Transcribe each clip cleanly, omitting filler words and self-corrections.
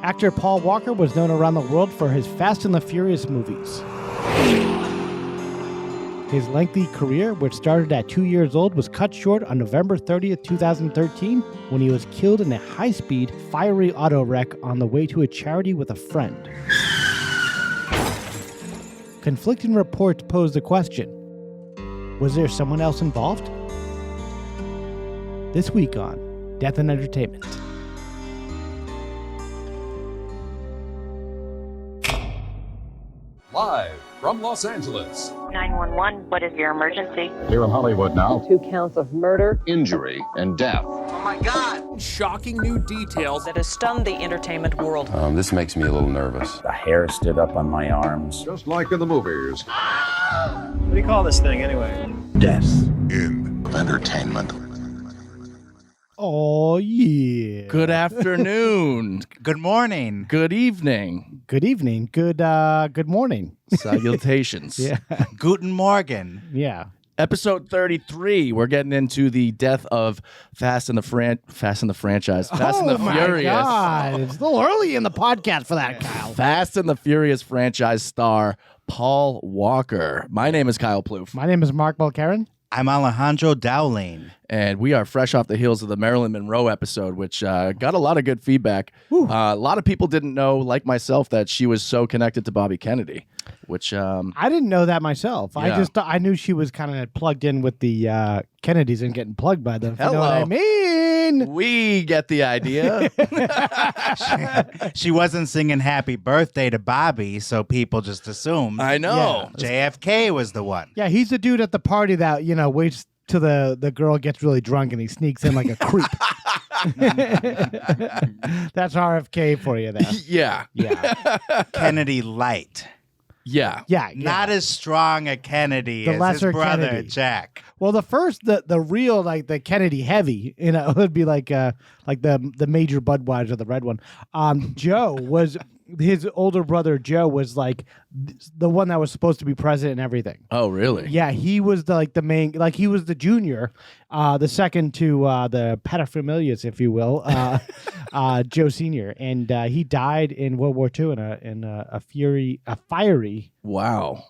Actor Paul Walker was known around the world for his Fast and the Furious movies. His lengthy career, which started at 2 years old, was cut short on November 30th, 2013, when he was killed in a high-speed, fiery auto wreck on the way to a charity with a friend. Conflicting reports pose the question, was there someone else involved? This week on Death and Entertainment. Live from Los Angeles. 911, what is your emergency? Here in Hollywood now. 2 counts of murder, Injury and death. Oh my God! Shocking new details That has stunned the entertainment world. This makes me a little nervous. The hair stood up on my arms. Just like in the movies. What do you call this thing anyway? Death. In entertainment. Oh, yeah. Good afternoon. Good morning. Good evening. Good evening. Good morning. Salutations. Yeah. Guten Morgen. Yeah. Episode 33. We're getting into the death of Fast and the franchise. Fast and the Furious. God. It's a little early in the podcast for that, Kyle. Fast and the Furious franchise star Paul Walker. My name is Kyle Plouffe. My name is Mark Mulcairn. I'm Alejandro Dowling. And we are fresh off the heels of the Marilyn Monroe episode, which got a lot of good feedback. A lot of people didn't know, like myself, that she was so connected to Bobby Kennedy, which... I didn't know that myself. Yeah. I knew she was kind of plugged in with the Kennedys and getting plugged by them. Hello. You know what I mean? We get the idea. She wasn't singing happy birthday to Bobby, so people just assumed I know. JFK was the one. Yeah, he's the dude at the party that, waits till the girl gets really drunk and he sneaks in like a creep. That's RFK for you there. Yeah. Yeah. Kennedy light. Yeah. Yeah. Not as strong a Kennedy The as lesser his brother, Kennedy. Jack. Well, the real, like the Kennedy heavy, it would be like the major Budweiser, the red one. Joe was, his older brother Joe was like the one that was supposed to be president and everything. Oh, really? Yeah, he was the main, like he was the junior, the second to the paterfamilias, if you will, Joe Senior, and he died in World War II in a fiery. Wow.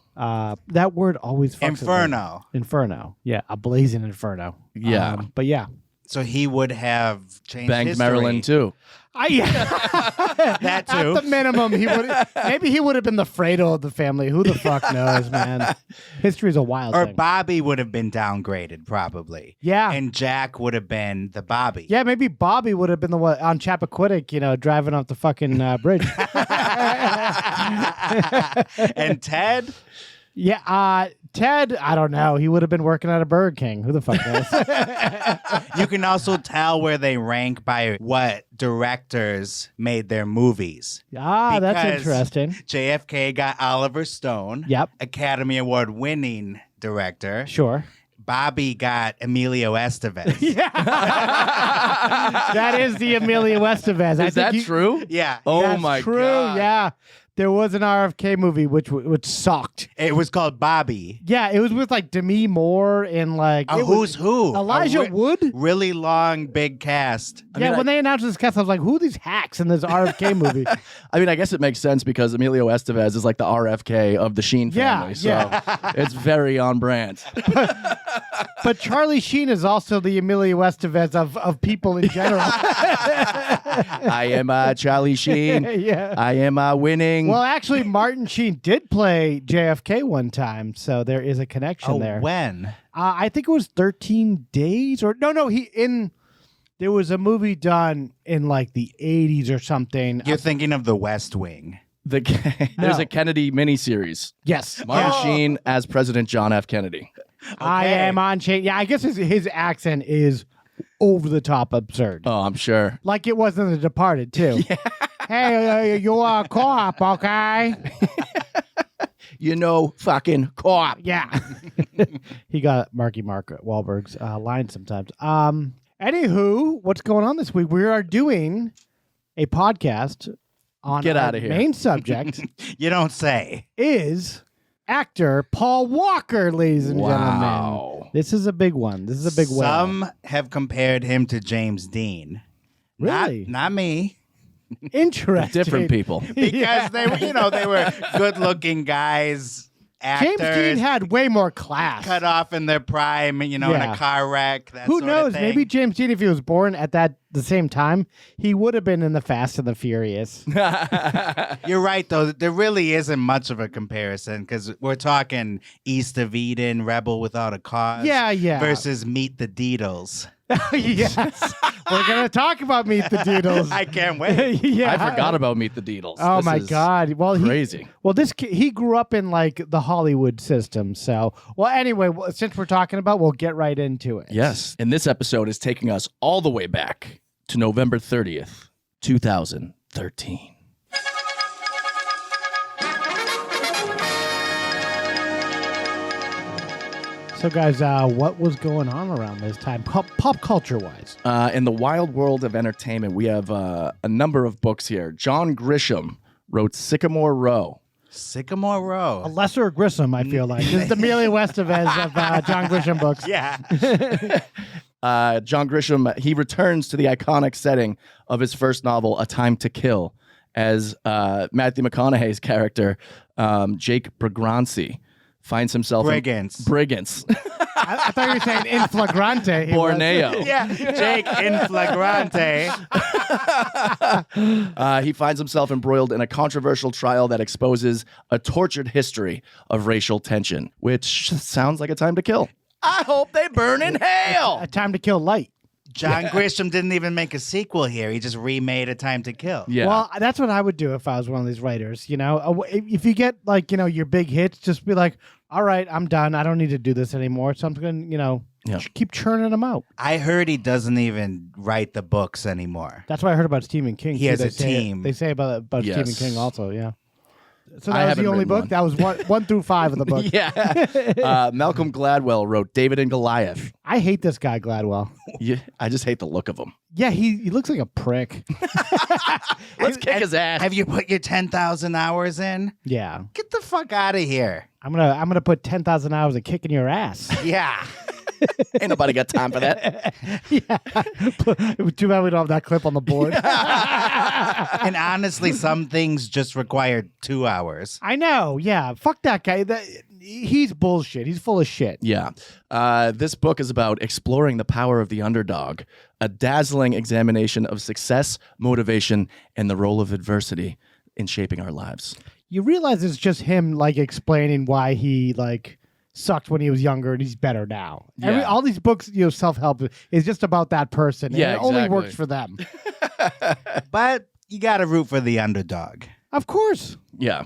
That word always fucks with me. Inferno. Inferno. Yeah, a blazing inferno. Yeah. But yeah. So he would have changed Banged history. Marilyn, too. That too. At the minimum, maybe he would have been the Fredo of the family. Who the fuck knows, man? History's a wild Or thing. Bobby would have been downgraded, probably. Yeah. And Jack would have been the Bobby. Yeah, maybe Bobby would have been the one on Chappaquiddick, driving off the fucking bridge. And Ted? Yeah, Ted, I don't know. He would have been working at a Burger King. Who the fuck knows? You can also tell where they rank by what directors made their movies. That's Because interesting. JFK got Oliver Stone. Yep. Academy Award winning director. Sure. Bobby got Emilio Estevez. That is the Emilio Estevez. Is that true? Yeah. Oh, That's my true. God. Yeah. There was an RFK movie which sucked. It was called Bobby. Yeah, it was with like Demi Moore and like A it who's was who. Elijah Wood. Really long, big cast. When they announced this cast, I was like, "Who are these hacks in this RFK movie?" I mean, I guess it makes sense because Emilio Estevez is like the RFK of the Sheen family. Yeah, So it's very on brand. But Charlie Sheen is also the Emilio Estevez of people in general. I am Charlie Sheen. Yeah. I am winning. Well, actually, Martin Sheen did play JFK one time, so there is a connection there. When? I think it was 13 Days, or no, there was a movie done in like the 80s or something. You're thinking of The West Wing. There's a Kennedy miniseries. Yes. Martin Sheen as President John F. Kennedy. I am on chain. Yeah, I guess his accent is over the top absurd. Oh, I'm sure. Like it was in The Departed, too. Yeah. Hey, you are a co-op, okay? Fucking co-op. Yeah. He got Mark Wahlberg's line sometimes. Anywho, what's going on this week? We are doing a podcast on Get our outta here. main subject You don't say. is actor Paul Walker, ladies and Wow. gentlemen. This is a big one. This is a big whale. Some have compared him to James Dean. Really? Not me. Interesting. Different people. Because they were, they were good-looking guys, actors. James Dean had way more class. cut off in their prime, in Yeah. a car wreck. That Who sort of knows? thing. Maybe James Dean, if he was born at the same time, he would have been in the Fast and the Furious. You're right, though. There really isn't much of a comparison because we're talking East of Eden, Rebel Without a Cause. Yeah. Versus Meet the Deedles. Yes. We're going to talk about Meet the Deedles. I can't wait. Yeah. I forgot about Meet the Deedles. Oh This my is God! Well, crazy. He grew up in like the Hollywood system. So, well, anyway, since we're talking about, we'll get right into it. Yes. And this episode is taking us all the way back to November 30th, 2013. So, guys, what was going on around this time, pop culture wise? In the wild world of entertainment, we have a number of books here. John Grisham wrote Sycamore Row. Sycamore A Row. lesser Grissom, I feel like. This is the Amelia Estevez of John Grisham books. Yeah. John Grisham, he returns to the iconic setting of his first novel, A Time to Kill, as Matthew McConaughey's character, Jake Brigance, finds himself Brigands. Brigands. I thought you were saying in flagrante. He was- Borneo. Yeah. Jake in flagrante. He finds himself embroiled in a controversial trial that exposes a tortured history of racial tension, which sounds like A Time to Kill. I hope they burn in hell. A Time to Kill light. John Grisham didn't even make a sequel here. He just remade A Time to Kill. Yeah. Well, that's what I would do if I was one of these writers. If you get like your big hits, just be like, all right, I'm done. I don't need to do this anymore. So I'm going to keep churning them out. I heard he doesn't even write the books anymore. That's what I heard about Stephen King. He too. has They a say- team. They say about Yes. Stephen King also. Yeah. So I that was haven't the only written book. one. That was 1 through 5 of the book. Yeah. Malcolm Gladwell wrote David and Goliath. I hate this guy Gladwell. Yeah, I just hate the look of him. Yeah, he looks like a prick. Let's kick his ass. Have you put your 10,000 hours in? Yeah. Get the fuck out of here. I'm gonna put 10,000 hours of kicking your ass. Yeah. Ain't nobody got time for that. Yeah. Too bad we don't have that clip on the board. And honestly, some things just require 2 hours. I know. Yeah. Fuck that guy. He's bullshit. He's full of shit. Yeah. This book is about exploring the power of the underdog, a dazzling examination of success, motivation, and the role of adversity in shaping our lives. You realize it's just him like explaining why he like sucked when he was younger and he's better now. Yeah. All these books, self-help is just about that person. Yeah, and it only exactly. works for them. But you got to root for the underdog. Of course. Yeah.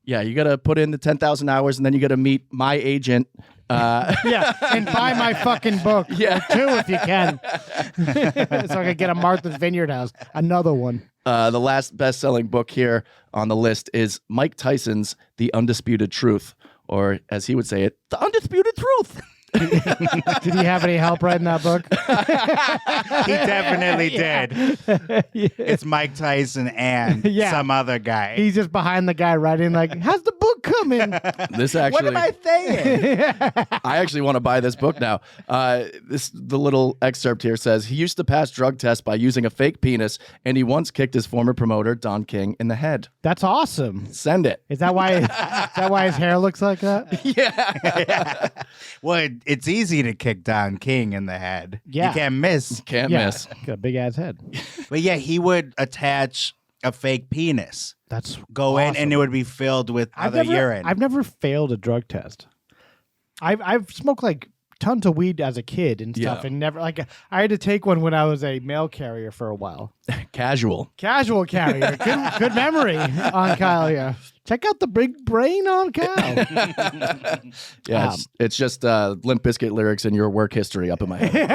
Yeah, you got to put in the 10,000 hours and then you got to meet my agent. Yeah, and buy my fucking book. Yeah. Too, if you can. So I can get a Martha's Vineyard house. Another one. The last best-selling book here on the list is Mike Tyson's The Undisputed Truth, or as he would say it, The Undisputed Truth. Did he have any help writing that book? He definitely did. It's Mike Tyson and Yeah. some other guy. He's just behind the guy writing like, how's the book coming? This actually, what am I saying? I actually want to buy this book now. The little excerpt here says he used to pass drug tests by using a fake penis, and he once kicked his former promoter Don King in the head. That's awesome. Send it. Is that why his hair looks like that? Yeah. Well, it's easy to kick Don King in the head. Yeah. You can't miss. Can't Yeah. miss. Got a big ass head. But yeah, he would attach a fake penis. That's Go in awesome. and it would be filled with other urine. I've never failed a drug test. I've smoked like tons of weed as a kid and stuff, Yeah. and never like I had to take one when I was a mail carrier for a while. Casual. Casual carrier. Good memory on Kyle here. Check out the big brain on Kyle. Yeah, it's just Limp Bizkit lyrics in your work history up in my head.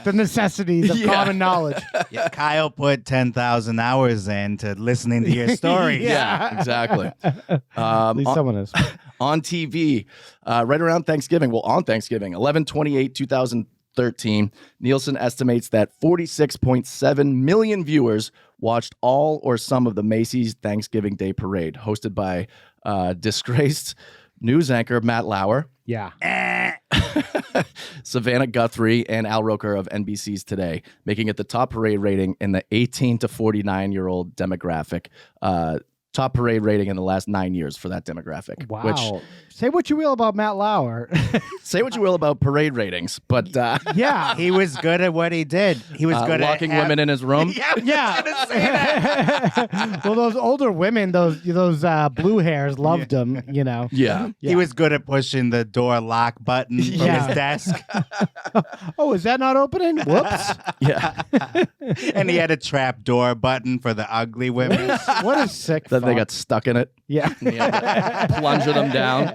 The necessities of common knowledge. Yeah, Kyle put 10,000 hours into listening to your story. Yeah. Exactly. At least someone is. On TV, right around Thanksgiving, on Thanksgiving, 11/28/2013, Nielsen estimates that 46.7 million viewers watched all or some of the Macy's Thanksgiving Day Parade, hosted by disgraced news anchor Matt Lauer, Yeah. Savannah Guthrie and Al Roker of NBC's Today, making it the top parade rating in the 18 to 49-year-old demographic. Top parade rating in the last 9 years for that demographic. Wow. Which, say what you will about Matt Lauer. say what you will about parade ratings, but Yeah. He was good at what he did. He was good locking at women in his room. Yeah. Well, those older women, those blue hairs loved him, you know. Yeah. He was good at pushing the door lock button from Yeah. his desk. Oh, is that not opening? Whoops. Yeah. And he had a trap door button for the ugly women. What a sick Then they fuck. got stuck in it. Yeah. Plunger them down.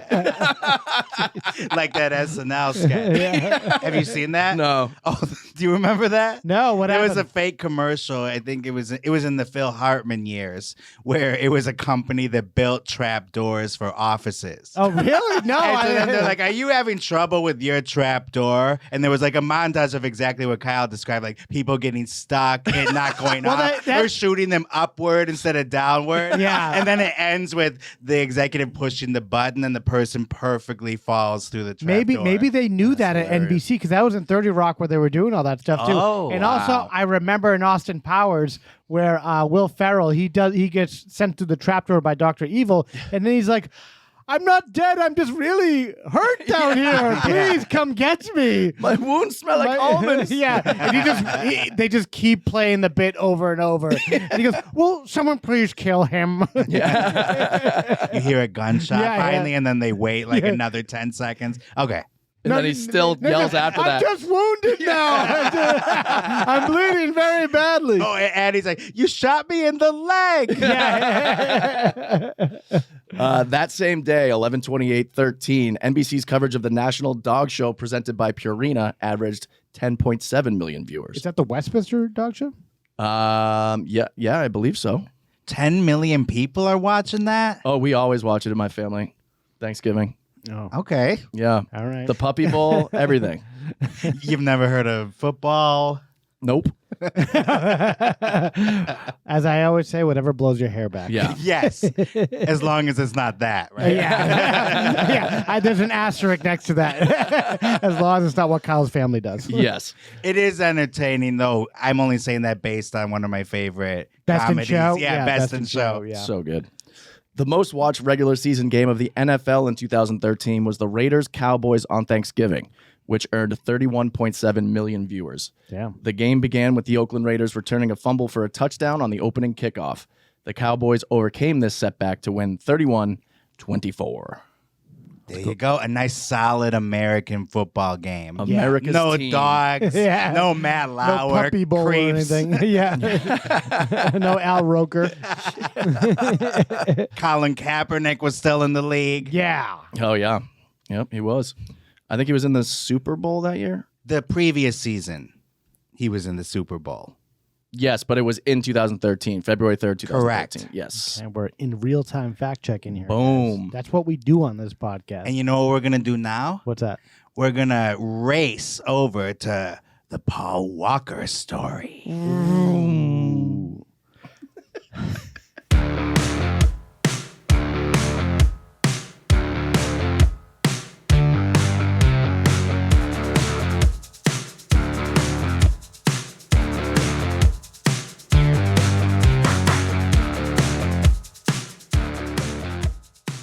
Like that SNL sketch. Have you seen that? No. Oh, do you remember that? No, what There happened? was a fake commercial. I think it was in the Phil Hartman years, where it was a company that built trap doors for offices. Oh, really? No. And so then they're like, "Are you having trouble with your trap door?" And there was like a montage of exactly what Kyle described, like people getting stuck and not going Well, off, that- or shooting them upward instead of downward. Yeah. And then it ends with the executive pushing the button, and the person perfectly falls through the trap door. Maybe they knew that at hilarious. NBC because that was in 30 Rock where they were doing all that stuff too. Oh, and wow. also I remember in Austin Powers where Will Ferrell he gets sent to the trapdoor by Dr. Evil, and then he's like, "I'm not dead. I'm just really hurt down here. Please come get me." My wounds smell like almonds. Yeah, and they just keep playing the bit over and over. And he goes, "Will someone please kill him?" You hear a gunshot Yeah, yeah. finally, and then they wait like another 10 seconds. Okay. And then he still yells after I'm that. just wounded now. I'm bleeding very badly. Oh, and he's like, "You shot me in the leg." That same day, 11/28/13, NBC's coverage of the National Dog Show presented by Purina averaged 10.7 million viewers. Is that the Westminster Dog Show? Yeah, I believe so. 10 million people are watching that? Oh, we always watch it in my family. Thanksgiving. Oh, Okay. Yeah. all right. The puppy bowl, everything. You've never heard of football? Nope. As I always say, whatever blows your hair back. Yeah. Yes. As long as it's not that, right? Yeah. There's an asterisk next to that. As long as it's not what Kyle's family does. Yes. It is entertaining, though. I'm only saying that based on one of my favorite Best in comedies. show? Yeah, Best in Show. Yeah. So good. The most watched regular season game of the NFL in 2013 was the Raiders-Cowboys on Thanksgiving, which earned 31.7 million viewers. Damn. The game began with the Oakland Raiders returning a fumble for a touchdown on the opening kickoff. The Cowboys overcame this setback to win 31-24. There you go. A nice, solid American football game. America's no team. dogs. Yeah. No Matt No Lauer. puppy bowl creeps. or anything. Yeah. No Al Roker. Colin Kaepernick was still in the league. Yeah. Oh, yeah. Yep, he was. I think he was in the Super Bowl that year. The previous season, he was in the Super Bowl. Yes, but it was in 2013, February 3rd, 2013. Correct. Yes. And we're in real time fact checking here. Boom. guys. That's what we do on this podcast. And you know what we're going to do now? What's that? We're going to race over to the Paul Walker story.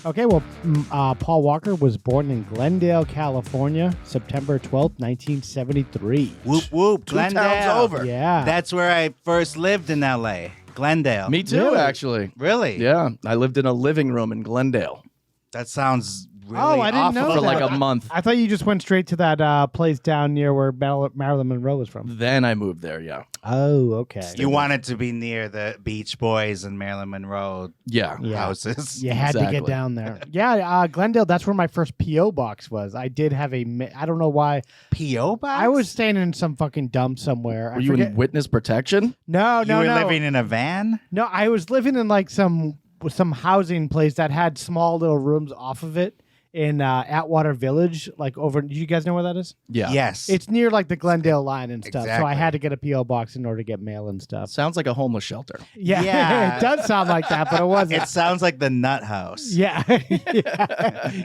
Okay, well, Paul Walker was born in Glendale, California, September 12th, 1973. Whoop, whoop. Glendale. towns over. Yeah. That's where I first lived in L.A., Glendale. Me too, Really? actually. Really? Yeah, I lived in a living room in Glendale That sounds really Oh, I didn't awful. know for that. like a month. I thought you just went straight to that place down near where Marilyn Monroe was from. Then I moved there, yeah. Oh, okay. You wanted to be near the Beach Boys and Marilyn Monroe Yeah. Yeah. houses. You had to Exactly. get down there. Yeah, Glendale, that's where my first P.O. box was. I did have I don't know why. P.O. box? I was staying in some fucking dump somewhere. Were you in witness protection? No, You no, were no. living in a van? No, I was living in like some housing place that had small little rooms off of it. in Atwater Village, like over. Do you guys know where that is? Yeah. Yes. It's near like the Glendale line and stuff. So I Exactly. had to get a PO box in order to get mail and stuff. Sounds like a homeless shelter. Yeah, Yeah. it does sound like that, but it wasn't. It sounds like the Nut House. Yeah.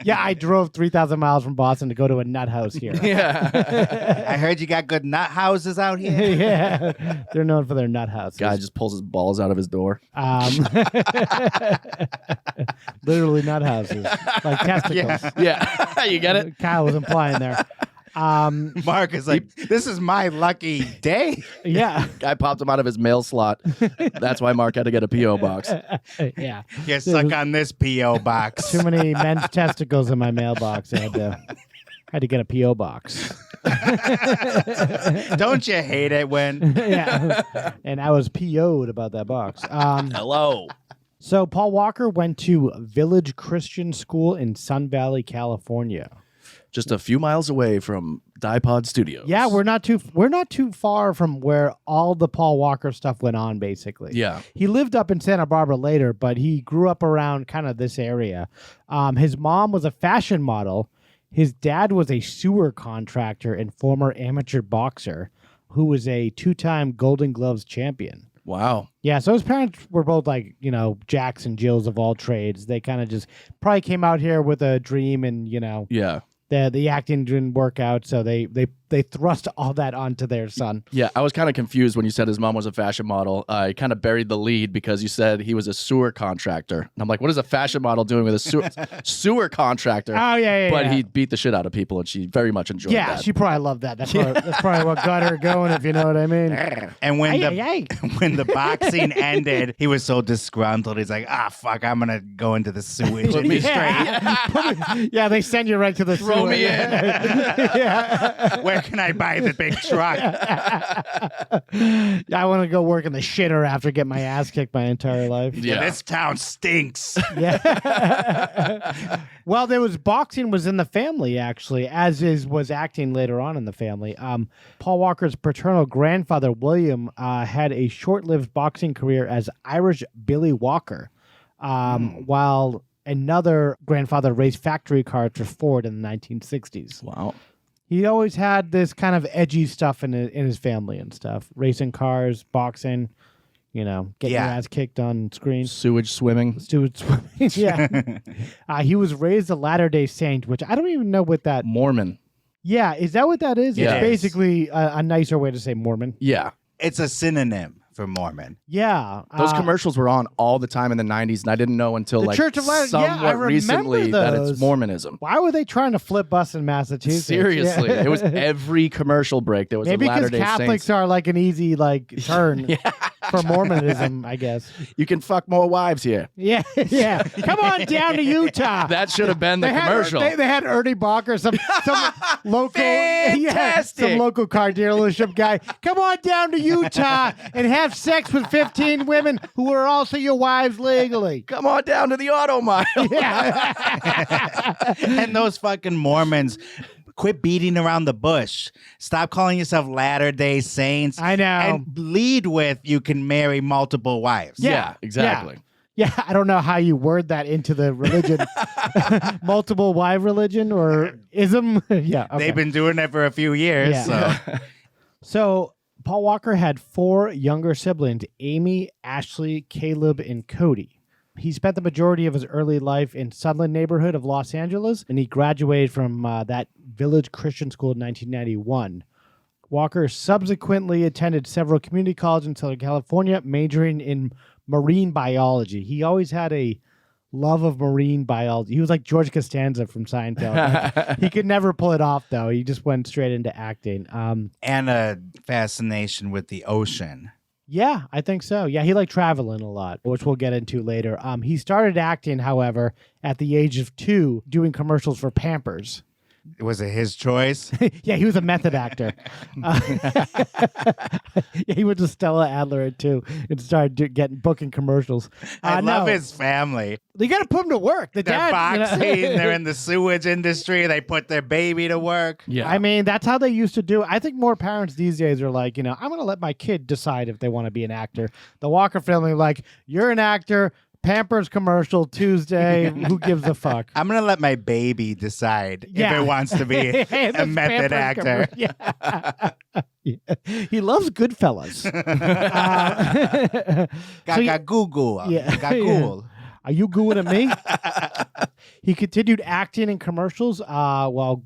Yeah, I drove 3,000 miles from Boston to go to a nut house here. Yeah. I heard you got good nut houses out here. Yeah, they're known for their nut houses. Guy just pulls his balls out of his door. Literally nut houses, like testicles. Yeah. You get it? Kyle was implying there. Mark is like, this is my lucky day. Yeah, Guy popped him out of his mail slot. That's why Mark had to get a P.O. box. yeah. You suck on this P.O. box. Too many men's testicles in my mailbox. I had to get a PO box. Don't you hate it when? Yeah, and I was PO'd about that box. Hello. So Paul Walker went to Village Christian School in Sun Valley, California. Just a few miles away from Dipod Studios. Yeah, we're not too far from where all the Paul Walker stuff went on, basically. Yeah. He lived up in Santa Barbara later, but he grew up around kind of this area. His mom was a fashion model. His dad was a sewer contractor and former amateur boxer who was a 2-time Golden Gloves champion. Wow. Yeah, so his parents were both like, Jacks and Jills of all trades. They kind of just probably came out here with a dream and, Yeah. the acting didn't work out, so they thrust all that onto their son. Yeah, I was kind of confused when you said his mom was a fashion model. I kind of buried the lead because you said he was a sewer contractor. And I'm like, what is a fashion model doing with a sewer contractor? Oh, yeah. But he beat the shit out of people, and she very much enjoyed Yeah, that. she probably loved that. That's probably what got her going, if you know what I mean. And when Ay. when the boxing ended, he was so disgruntled. He's like, fuck, I'm gonna go into the sewage Put me industry. Yeah, they send you right to the Throw sewer. me in. Yeah. Where can I buy the big truck? I want to go work in the shitter after get my ass kicked my entire life. Yeah. This town stinks. Yeah. Well, boxing was in the family, actually, was acting later on in the family. Paul Walker's paternal grandfather, William, had a short-lived boxing career as Irish Billy Walker, while another grandfather raced factory cars for Ford in the 1960s. Wow. He always had this kind of edgy stuff in his family and stuff. Racing cars, boxing, getting your ass kicked on screen. Sewage swimming. Yeah. He was raised a Latter-day Saint, which I don't even know what that... Mormon. Yeah, is that what that is? Yeah. It's basically a nicer way to say Mormon. Yeah. It's a synonym for Mormon. Yeah. Those commercials were on all the time in the 90s, and I didn't know until The Church of Latter- yeah, I somewhat remember recently that those. it's Mormonism. Why were they trying to flip us in Massachusetts? Seriously. Yeah. It was every commercial break. There was Maybe a because Latter-day Catholics Saints. are like an easy turn for Mormonism, I guess. You can fuck more wives here. Yeah, yeah. Come on down to Utah. That should have been the commercial. They had Ernie Balker, some local, some local car dealership guy. Come on down to Utah and have sex with 15 women who are also your wives legally. Come on down to the auto mile. Yeah. And those fucking Mormons, quit beating around the bush. Stop calling yourself Latter-day Saints. I know. And lead with you can marry multiple wives. Yeah, exactly. Yeah, I don't know how you word that into the religion. Multiple wife religion or ism. Yeah. Okay. They've been doing it for a few years. Yeah. So So Paul Walker had 4 younger siblings, Amy, Ashley, Caleb, and Cody. He spent the majority of his early life in Sunland neighborhood of Los Angeles, and he graduated from that Village Christian School in 1991. Walker subsequently attended several community colleges in Southern California, majoring in marine biology. He always had a love of marine biology. He was like George Costanza from Seinfeld. Like, he could never pull it off, though. He just went straight into acting. and a fascination with the ocean. Yeah, I think so. Yeah, he liked traveling a lot, which we'll get into later. He started acting, however, at the age of 2, doing commercials for Pampers. Was it his choice? Yeah, he was a method actor. Yeah, he went to Stella Adler at 2 and started booking commercials. I love no. his family. You got to put him to work. The They're dad, boxing. They're in the sewage industry. They put their baby to work. Yeah. I mean, that's how they used to do it. I think more parents these days are like, I'm going to let my kid decide if they want to be an actor. The Walker family, like, you're an actor. Pampers commercial Tuesday. Who gives a fuck? I'm gonna let my baby decide Yeah. if it wants to be This a method Pampers actor. commercial. Yeah. He loves Goodfellas. Gagagoo. Yeah. Gagagool. Are you gooing at me? He continued acting in commercials while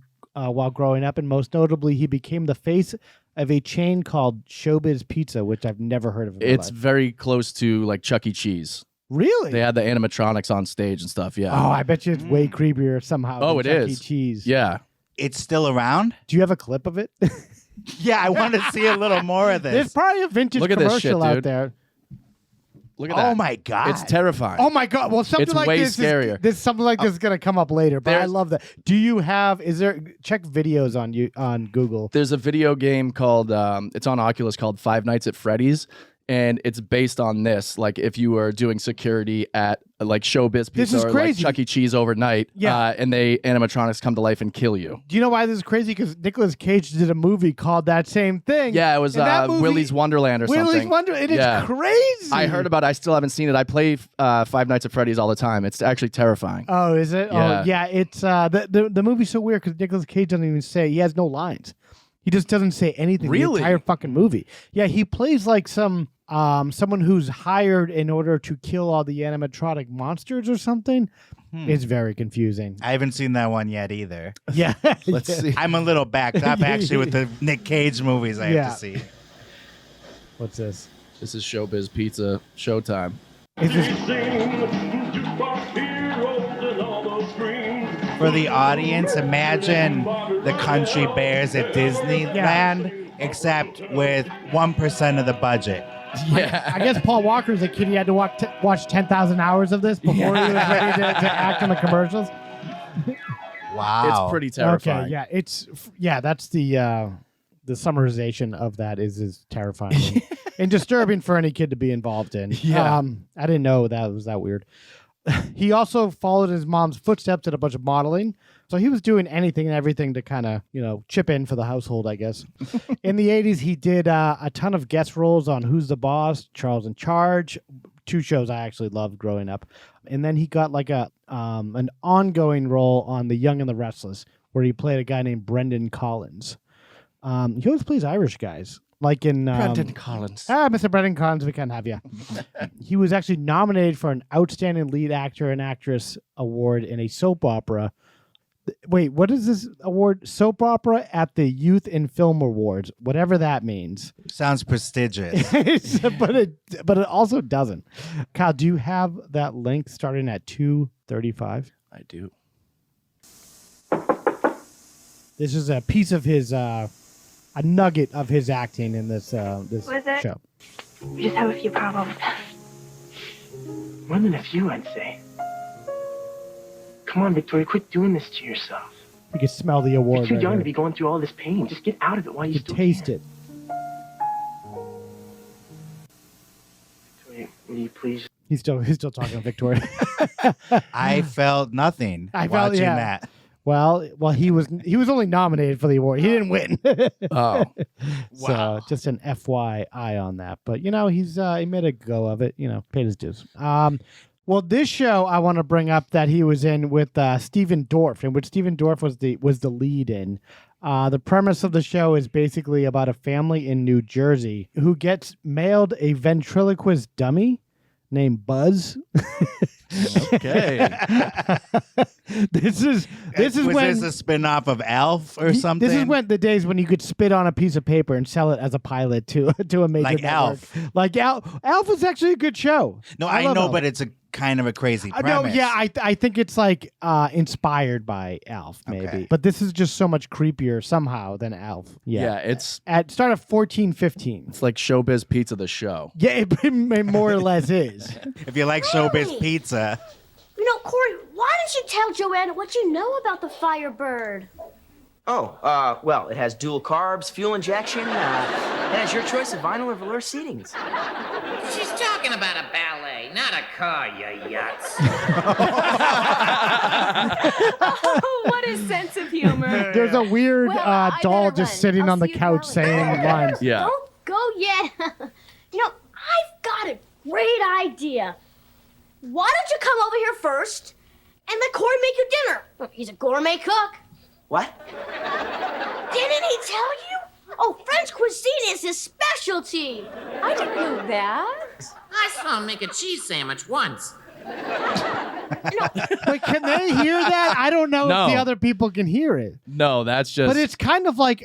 growing up, and most notably, he became the face of a chain called Showbiz Pizza, which I've never heard of. In my It's life. very close to like Chuck E. Cheese. Really? They had the animatronics on stage and stuff. Yeah. Oh, I bet you it's way creepier somehow. Oh, than it Chuck E. is. Cheese. Yeah. It's still around? Do you have a clip of it? Yeah, I want to see a little more of There's this. probably a vintage Look at this commercial shit, out dude. there. Look at that. Oh my god. It's terrifying. Oh my god! Well, something It's like way this scarier. Something like this is gonna come up later. But I There's- love that. Do you have? Is there? Check videos on Google. There's a video game called it's on Oculus called Five Nights at Freddy's, and it's based on this. Like if you were doing security at like Showbiz This Pizza is or like crazy. Chuck E. Cheese overnight, Yeah. and they animatronics come to life and kill you. Do you know why this is crazy? Because Nicolas Cage did a movie called that same thing. Yeah, it was And that movie- Willy's Wonderland or Willy's something. Wonderland. It's Yeah. crazy. I heard about it. I still haven't seen it. I play Five Nights at Freddy's all the time. It's actually terrifying. Oh, is it? Yeah. Oh, yeah. It's the movie's so weird because Nicolas Cage doesn't even say. He has no lines. He just doesn't say anything. Really? The entire fucking movie. Yeah, he plays like some someone who's hired in order to kill all the animatronic monsters or something. It's very confusing. I haven't seen that one yet either. Yeah. Let's see. I'm a little backed up actually with the Nick Cage movies I Yeah. have to see. What's this? This is Showbiz Pizza Showtime. Is this For the audience, imagine the country bears at Disneyland, except with 1% of the budget. Yeah. I guess Paul Walker's a kid. He had to watch 10,000 hours of this before he was ready to act in the commercials. Wow. It's pretty terrifying. Okay, yeah, that's the summarization of that is terrifying and disturbing for any kid to be involved in. Yeah. I didn't know that was that weird. He also followed his mom's footsteps at a bunch of modeling. So he was doing anything and everything to kind of, chip in for the household, I guess. In the 80s, he did a ton of guest roles on Who's the Boss, Charles in Charge, two shows I actually loved growing up. And then he got like an ongoing role on The Young and the Restless, where he played a guy named Brendan Collins. He always plays Irish guys. Like in Brendan Collins. Mr. Brendan Collins, we can't have you. He was actually nominated for an Outstanding Lead Actor and Actress award in a soap opera. Wait, what is this award? Soap opera at the Youth in Film Awards, whatever that means. Sounds prestigious. but it also doesn't. Kyle, do you have that link starting at 2:35? I do. This is a piece of his a nugget of his acting in this Was it? show. We just have a few problems. More than a few, I'd say. Come on, Victoria, quit doing this to yourself. You can smell the award. You're too right young here. to be going through all this pain. Just get out of it while you You still taste can. it. Victoria, will you please? He's still talking to Victoria. I felt nothing watching that. Well, he was only nominated for the award. He didn't win. Oh. So just an FYI on that. But he made a go of it. Paid his dues. Well, this show I want to bring up that he was in with Stephen Dorff, in which Stephen Dorff was the lead in. The premise of the show is basically about a family in New Jersey who gets mailed a ventriloquist dummy named Buzz. Okay. This is Was when this a spin-off of Elf or something? This is when the days when you could spit on a piece of paper and sell it as a pilot to a major Like network. Elf. Like Elf is actually a good show. No, I love know, Elf. but it's a kind of a crazy No, premise. yeah, I think it's like inspired by Elf, maybe. Okay. But this is just so much creepier somehow than Elf. Yeah, Yeah. it's At start at 14:15. it's like Showbiz Pizza the show. Yeah, it more or less is. If you like Showbiz Pizza, Corey, why don't you tell Joanna what you know about the Firebird? Oh, well, it has dual carbs, fuel injection, it has your choice of vinyl or velour seatings. She's talking about a ballet, not a car, you yucks. Oh, what a sense of humor. There's a weird Well, I doll better just run. sitting I'll on the see you couch tomorrow. saying lines. Yeah. Don't go yet. I've got a great idea. why don't you come over here first and let Corey make you dinner? He's a gourmet cook. What? Didn't he tell you? Oh, French cuisine is his specialty. I didn't know that. I saw him make a cheese sandwich once. But can they hear that? I don't know No. if the other people can hear it. No, that's just. But it's kind of like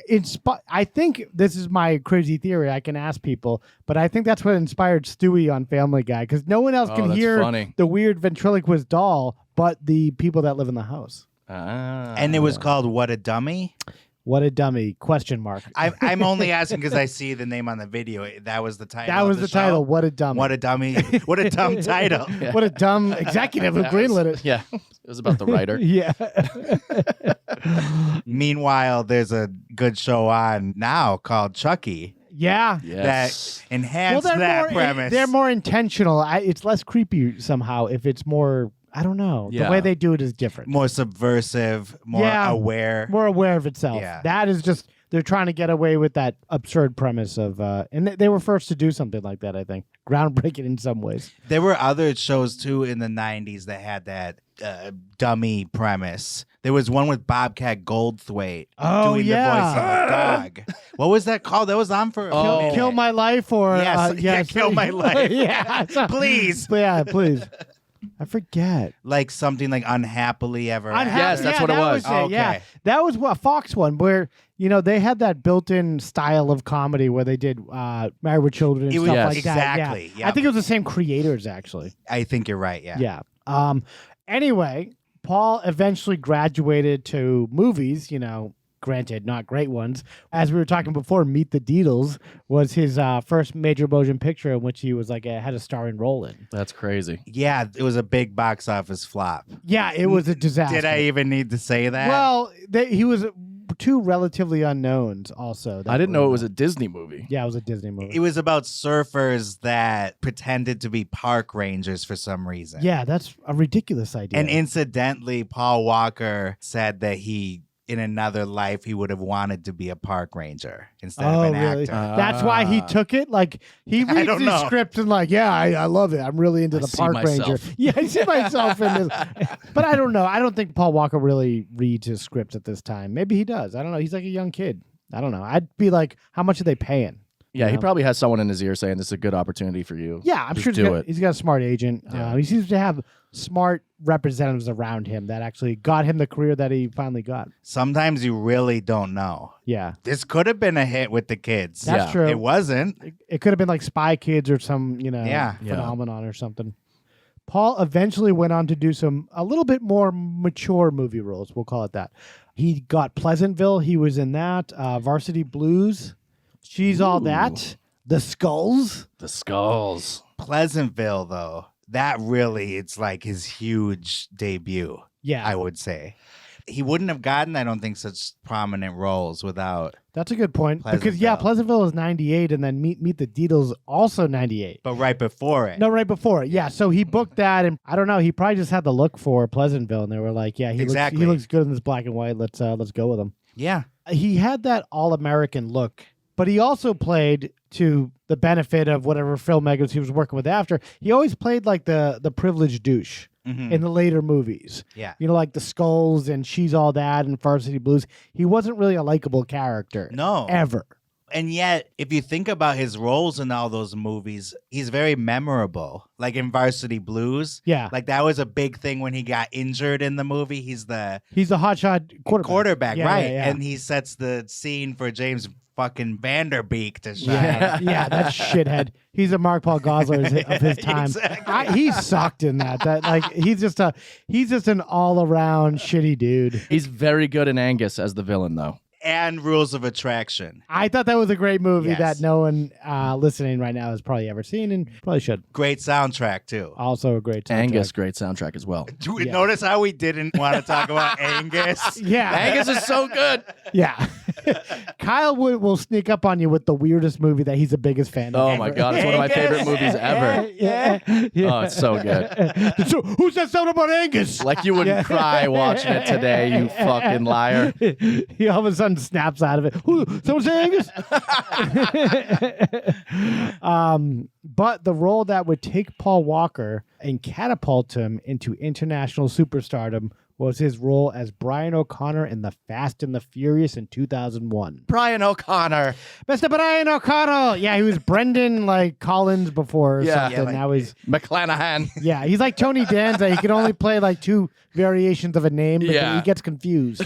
I think this is my crazy theory. I can ask people, but I think that's what inspired Stewie on Family Guy because no one else can that's hear funny. the weird ventriloquist doll, but the people that live in the house. And it was called What a Dummy? What a dummy? Question mark. I'm only asking because I see the name on the video. That was the title. That was of the show. title. What a dummy. What a dummy. What a dumb title. What a dumb executive who greenlit it. Yeah, it was about the writer. Yeah. Meanwhile, there's a good show on now called Chucky Yeah. Yes. that enhanced that premise. They're more intentional. It's less creepy somehow if it's more. I don't know. Yeah. The way they do it is different. more subversive, more aware. More aware of itself. Yeah. That is just they're trying to get away with that absurd premise of and they were first to do something like that, I think. Groundbreaking in some ways. There were other shows too in the 90s that had that dummy premise. There was one with Bobcat Goldthwait doing the voice of a dog. What was that called? That was on for a minute. Kill My Life or Yes, Kill My Life. yeah. Please. Yeah, please. I forget. Like something like Unhappily Ever Unhappy- Yes, that's what it was. Yeah, Okay. that was a Fox one where they had that built-in style of comedy where they did Married with Children and It was- stuff yes, like that. exactly, Yeah. yep. I think it was the same creators actually. I think you're right, yeah. Yeah. Anyway, Paul eventually graduated to movies. Granted, not great ones. As we were talking before, Meet the Deedles was his first major motion picture in which he was had a starring role in. That's crazy. Yeah, it was a big box office flop. Yeah, it was a disaster. Did I even need to say that? Well, he was two relatively unknowns also. I didn't know it was a Disney movie. Yeah, it was a Disney movie. It was about surfers that pretended to be park rangers for some reason. Yeah, that's a ridiculous idea. And incidentally, Paul Walker said that in another life, he would have wanted to be a park ranger instead of an really? actor. That's why he took it. He reads don't the know. script and I love it. I'm really into the see park ranger. myself. Yeah, I see myself in this. But I don't know. I don't think Paul Walker really reads his scripts at this time. Maybe he does. I don't know. He's like a young kid. I don't know. I'd be like, how much are they paying? Yeah, he probably has someone in his ear saying this is a good opportunity for you. Yeah, I'm Just sure do he's got a smart agent. Yeah. He seems to have smart representatives around him that actually got him the career that he finally got. Sometimes you really don't know. Yeah. This could have been a hit with the kids. That's true. It wasn't. It could have been like Spy Kids or some, Yeah. phenomenon or something. Paul eventually went on to do a little bit more mature movie roles. We'll call it that. He got Pleasantville. He was in that. Varsity Blues. She's All That. The Skulls. The Skulls. Pleasantville, though, that really, it's like his huge debut. Yeah. I would say. He wouldn't have gotten, I don't think, such prominent roles without. That's a good point. Because, Pleasantville was 98, and then Meet the Deedles also 98. But right before it. No, right before it. Yeah, so he booked that, and I don't know. He probably just had the look for Pleasantville, and they were like, "Yeah, he looks good in this black and white. Let's go with him." Yeah, he had that all-American look, but he also played to the benefit of whatever filmmakers he was working with after. He always played like the privileged douche. In the later movies. Yeah. Like The Skulls and She's All That and Varsity Blues. He wasn't really a likable character. No. Ever. And yet, if you think about his roles in all those movies, he's very memorable. Like in Varsity Blues. Yeah. Like that was a big thing when he got injured in the movie. He's the hotshot quarterback. Yeah, right. yeah, yeah. And he sets the scene for James fucking Vanderbeek to shine. Yeah, that shithead. He's a Mark Paul Gosselaar of his time. Exactly. He sucked in that. He's just an all around shitty dude. He's very good in Angus as the villain, though. And Rules of Attraction. I thought that was a great movie Yes. that no one listening right now has probably ever seen and probably should. Great soundtrack too. Also a great soundtrack. Angus, great soundtrack as well. Do we notice how we didn't want to talk about Angus? Yeah. Angus is so good. Yeah. Kyle will sneak up on you with the weirdest movie that he's the biggest fan of. Oh my God, it's one of my favorite movies ever. Yeah. Oh, it's so good. So, who said something about Angus? Like you wouldn't cry watching it today, you fucking liar. He all of a sudden snaps out of it. Who? Someone say Angus? But the role that would take Paul Walker and catapult him into international superstardom was his role as Brian O'Connor in The Fast and the Furious in 2001. Brian O'Connor. Mr. Brian O'Connor. Yeah, he was Brendan Collins before or something. Yeah, like now he's McClanahan. Yeah, he's like Tony Danza. He can only play like 2 variations of a name, but Yeah. he gets confused.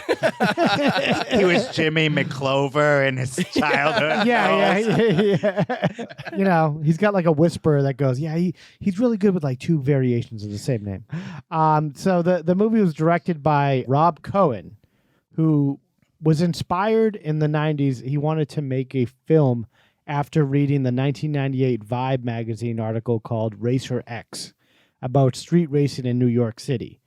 He was Jimmy McClover in his childhood. Yeah. You know, he's got like a whisper that goes, yeah, he's really good with like 2 variations of the same name. So the movie was directed by Rob Cohen, who was inspired in the 90s. He wanted to make a film after reading the 1998 Vibe magazine article called Racer X about street racing in New York City.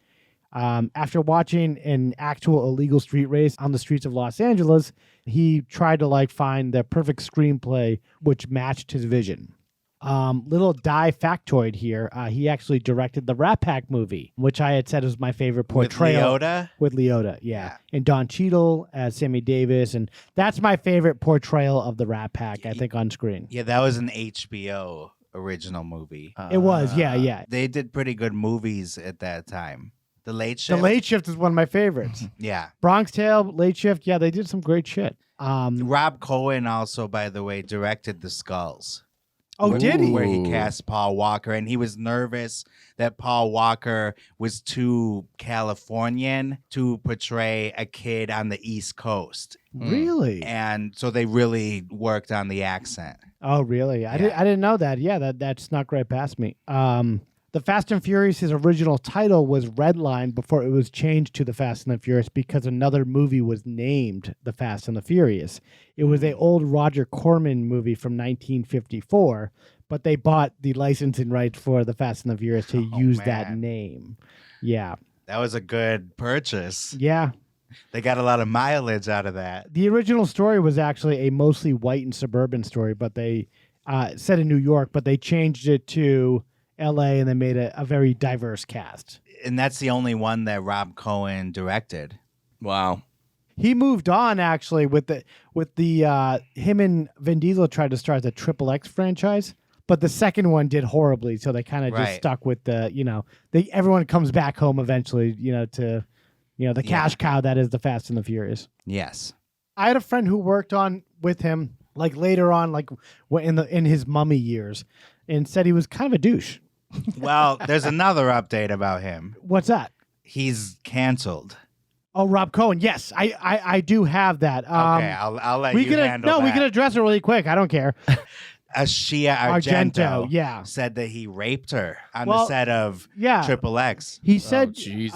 After watching an actual illegal street race on the streets of Los Angeles, he tried to like find the perfect screenplay which matched his vision. Little die factoid here. He actually directed the Rat Pack movie, which I had said was my favorite portrayal. With Leota, yeah. And Don Cheadle as Sammy Davis. And that's my favorite portrayal of the Rat Pack, I think, on screen. Yeah, that was an HBO original movie. It was, yeah. They did pretty good movies at that time. The Late Shift. The Late Shift is one of my favorites. Yeah. Bronx Tale, Late Shift, yeah, they did some great shit. Rob Cohen also, by the way, directed The Skulls. Oh, did he? Where he cast Paul Walker, and he was nervous that Paul Walker was too Californian to portray a kid on the East Coast. Really? And so they really worked on the accent. Oh, really? I didn't know that. Yeah, that snuck right past me. The Fast and Furious, his original title was Redline before it was changed to The Fast and the Furious because another movie was named The Fast and the Furious. It was an old Roger Corman movie from 1954, but they bought the licensing rights for The Fast and the Furious to use that name. Yeah. That was a good purchase. Yeah. They got a lot of mileage out of that. The original story was actually a mostly white and suburban story, but they set in New York, but they changed it to LA and they made a very diverse cast. And that's the only one that Rob Cohen directed. Wow. He moved on actually with the him and Vin Diesel tried to start the Triple X franchise, but the second one did horribly, so they kind of just stuck with the, everyone comes back home eventually, to the cash cow that is the Fast and the Furious. Yes. I had a friend who worked on with him like later on, like in his mummy years, and said he was kind of a douche. Well, there's another update about him. What's that? He's canceled. Oh, Rob Cohen. Yes, I do have that. Okay, I'll let you handle that. No, we can address it really quick. I don't care. Ashia Argento, yeah, said that he raped her on the set of Triple X. He said, she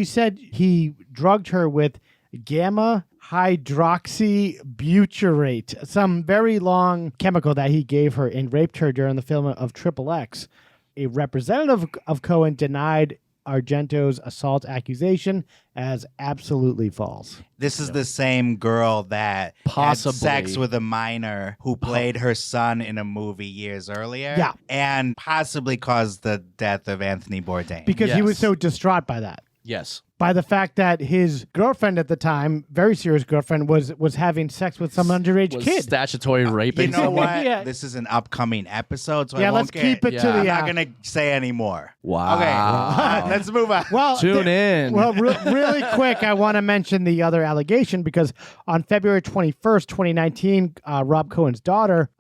said he drugged her with gamma hydroxybutyrate, some very long chemical that he gave her, and raped her during the filming of Triple X. A representative of Cohen denied Argento's assault accusation as absolutely false. This is the same girl that possibly had sex with a minor who played her son in a movie years earlier. Yeah. And possibly caused the death of Anthony Bourdain. Because he was so distraught by that. Yes. By the fact that his girlfriend at the time, very serious girlfriend, was having sex with some underage kid. Statutory raping. You know what? Yeah. This is an upcoming episode, so I Yeah, won't let's keep it to the. I'm not going to say any more. Wow. Okay, let's move on. Well, Tune in. Well, really quick, I want to mention the other allegation because on February 21st, 2019, Rob Cohen's daughter,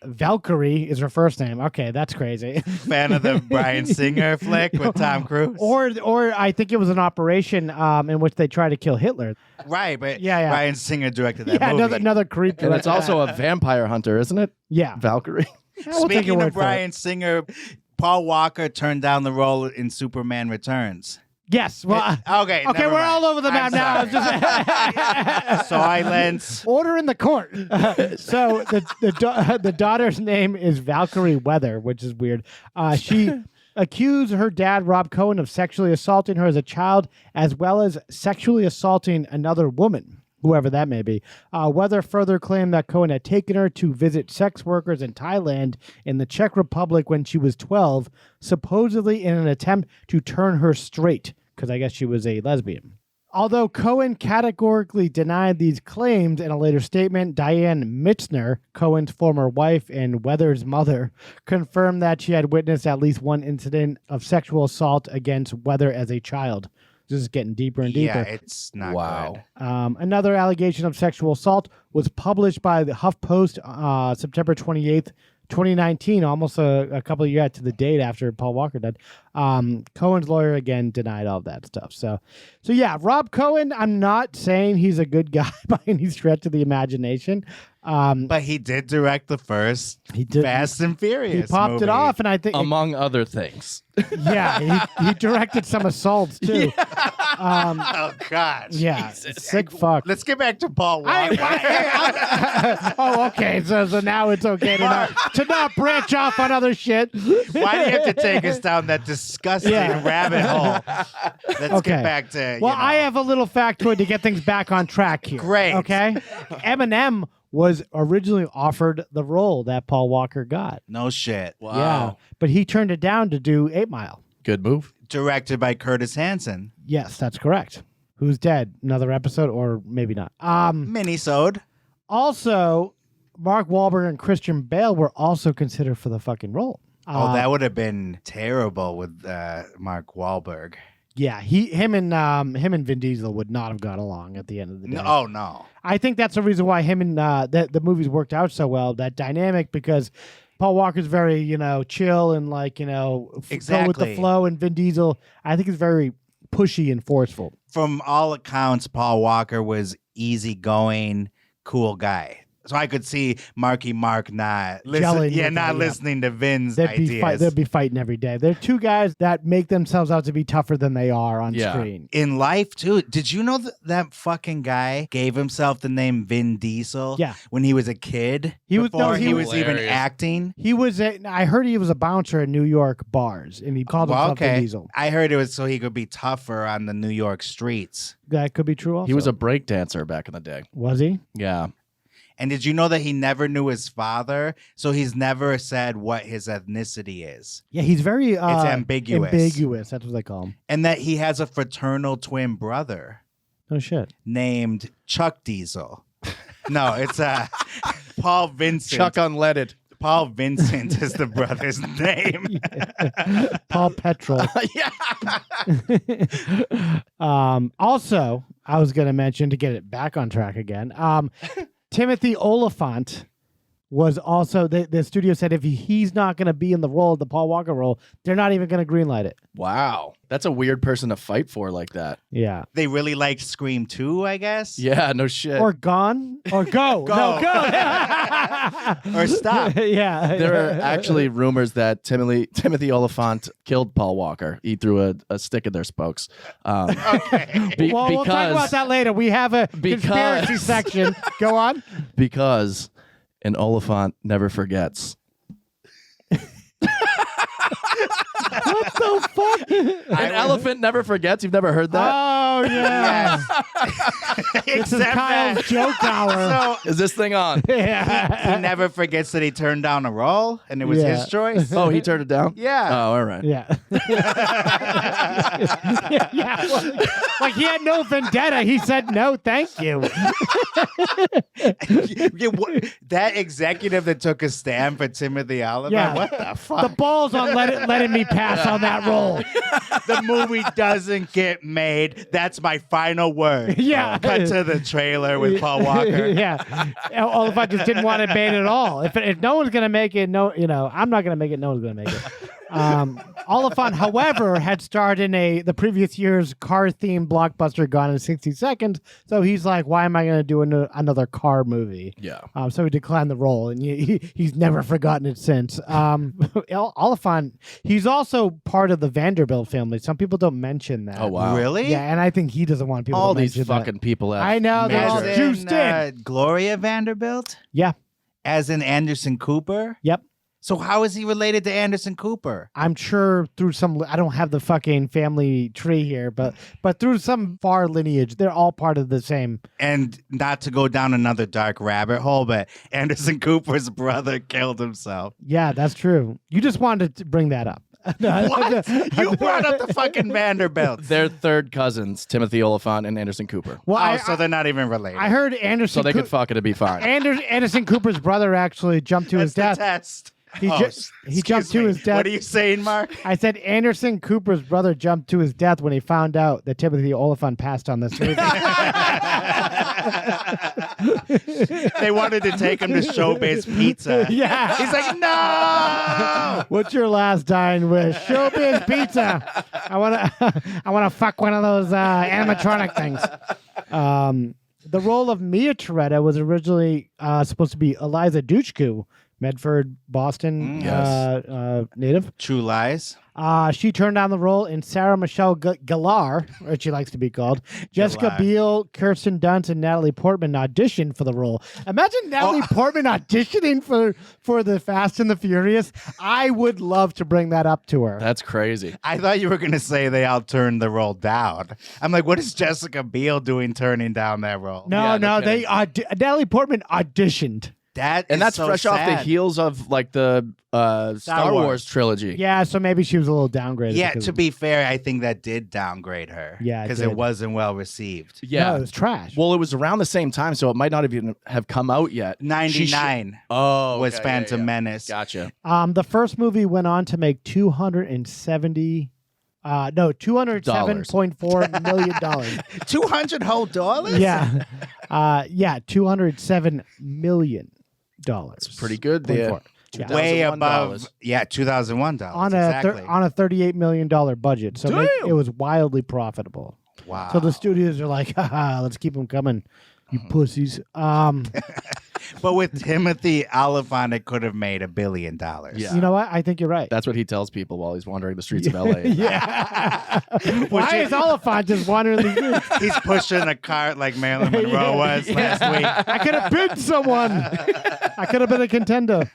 Valkyrie is her first name. Okay, that's crazy. Fan of the Bryan Singer flick with Tom Cruise? Or I think it was an operation in which they tried to kill Hitler. Right, but Yeah. Bryan Singer directed that movie. Another creep. And it's also a vampire hunter, isn't it? Yeah. Valkyrie. We'll take your Speaking word of for Bryan Singer, Paul Walker turned down the role in Superman Returns. Yes. Well, Okay, okay, never we're mind. all over the map I'm now. Silence. Order in the court. So the daughter's name is Valkyrie Weather, which is weird. She accused her dad, Rob Cohen, of sexually assaulting her as a child, as well as sexually assaulting another woman. whoever that may be. Weather further claimed that Cohen had taken her to visit sex workers in Thailand in the Czech Republic when she was 12, supposedly in an attempt to turn her straight, because I guess she was a lesbian. Although Cohen categorically denied these claims in a later statement, Diane Mitzner, Cohen's former wife and Weather's mother, confirmed that she had witnessed at least one incident of sexual assault against Weather as a child. This is getting deeper and deeper. Yeah, it's not good. Another allegation of sexual assault was published by the HuffPost September 28th, 2019, almost a couple of years to the date after Paul Walker died. Cohen's lawyer again denied all that stuff. So yeah, Rob Cohen, I'm not saying he's a good guy by any stretch of the imagination. But he did direct the first Fast and Furious. He popped movie. it off, and I think among other things. Yeah, he directed some assaults too. Oh God. Yeah, sick fuck. Let's get back to Paul Walker. Oh, okay. So now it's okay to not branch off on other shit. Why do you have to take us down that disgusting rabbit hole? Let's get back to. Well, I have a little factoid to get things back on track here. Great. Okay. Eminem was originally offered the role that Paul Walker got. No shit. Wow. Yeah, but he turned it down to do 8 Mile. Good move. Directed by Curtis Hanson. Yes, that's correct. Who's dead? Another episode, or maybe not. Minisode. Also, Mark Wahlberg and Christian Bale were also considered for the fucking role. That would have been terrible with Mark Wahlberg. Yeah, him and Vin Diesel would not have got along at the end of the day. No. I think that's the reason why him and the movies worked out so well. That dynamic, because Paul Walker's very chill and go with the flow, and Vin Diesel I think is very pushy and forceful. From all accounts, Paul Walker was easygoing, cool guy. So I could see Marky Mark not listening to Vin's ideas. They'd be fighting every day. They're two guys that make themselves out to be tougher than they are on screen. In life, too. Did you know that fucking guy gave himself the name Vin Diesel? Yeah. When he was a kid? He was even acting? He was. I heard he was a bouncer in New York bars, and he called himself Vin Diesel. I heard it was so he could be tougher on the New York streets. That could be true also. He was a break dancer back in the day. Was he? Yeah. And did you know that he never knew his father? So he's never said what his ethnicity is. Yeah, he's very it's ambiguous. Ambiguous, that's what they call him. And that he has a fraternal twin brother. Oh, shit. Named Chuck Diesel. No, it's Paul Vincent. Chuck Unleaded. Paul Vincent is the brother's name. Paul Petrol. Also, I was going to mention, to get it back on track again, Timothy Olyphant was also, the studio said if he's not going to be in the role, the Paul Walker role, they're not even going to greenlight it. Wow. That's a weird person to fight for like that. Yeah. They really liked Scream 2, I guess. Yeah, no shit. Or Gone. Or Go. No, Go. Or Stop. Yeah. There are actually rumors that Timothy Oliphant killed Paul Walker. He threw a stick in their spokes. Okay. We'll talk about that later. We have a conspiracy section. Go on. Because an Oliphant never forgets. What the fuck? An elephant never forgets. You've never heard that? Oh, yeah. This is Kyle's joke hour. Is this thing on? Yeah. He never forgets that he turned down a role and it was his choice. Oh, he turned it down? Yeah. Oh, all right. Yeah. Like he had no vendetta. He said, no, thank you. That executive that took a stand for Timothy Olyphant, what the fuck? The balls on letting me pass on that role. The movie doesn't get made. That's my final word. Yeah. Cut to the trailer with Paul Walker. Yeah. Oliphant just didn't want it made at all. If no one's going to make it, I'm not going to make it. No one's going to make it. Oliphant, however, had starred in the previous year's car-themed blockbuster Gone in 60 Seconds. So he's like, why am I going to do another car movie? Yeah. So he declined the role, and he's never forgotten it since. Oliphant, he's also part of the Vanderbilt family. Some people don't mention that. Oh, wow. Really? Yeah, and I think he doesn't want people all to mention these fucking people have I know, they're all major- juiced in. Gloria Vanderbilt? Yeah. As in Anderson Cooper? Yep. So how is he related to Anderson Cooper? I'm sure through some, I don't have the fucking family tree here, but through some far lineage, they're all part of the same. And not to go down another dark rabbit hole, but Anderson Cooper's brother killed himself. Yeah, that's true. You just wanted to bring that up. What? You brought up the fucking Vanderbilts. They're third cousins, Timothy Olyphant and Anderson Cooper. Well, so they're not even related. I heard Anderson. So they could fuck it to be fine. Anderson Cooper's brother actually jumped to his death. Test. He jumped to his death. What are you saying, Mark? I said Anderson Cooper's brother jumped to his death when he found out that Timothy Olyphant passed on this movie. They wanted to take him to Showbiz Pizza. Yeah. He's like, no. What's your last dying wish? Showbiz Pizza. I wanna fuck one of those animatronic things. The role of Mia Toretto was originally supposed to be Eliza Dushku, Medford, Boston native. True Lies. She turned down the role, and Sarah Michelle Gellar, or she likes to be called, Jessica Biel, Kirsten Dunst, and Natalie Portman auditioned for the role. Imagine Natalie Portman auditioning for the Fast and the Furious. I would love to bring that up to her. That's crazy. I thought you were going to say they all turned the role down. I'm like, what is Jessica Biel doing turning down that role? No, Natalie Portman auditioned. That's so fresh sad. off the heels of like the Star Wars trilogy. Yeah, so maybe she was a little downgraded. Yeah, to be fair, I think that did downgrade her. Yeah, because it wasn't well received. Yeah, no, it was trash. Well, it was around the same time, so it might not even have come out yet. 99 was Phantom Menace. Gotcha. The first movie went on to make $207.4 million. $200 whole dollars? Yeah. $207 million. It's pretty good there. Yeah. Way above, $2001 on a $38 million budget. So it was wildly profitable. Wow. So the studios are like, haha, let's keep them coming, you pussies. But with Timothy Olyphant, it could have made $1 billion. Yeah. You know what? I think you're right. That's what he tells people while he's wandering the streets of LA. Yeah. Why is Oliphant just wandering the streets? He's pushing a cart like Marilyn Monroe was last week. I could have been someone. I could have been a contender.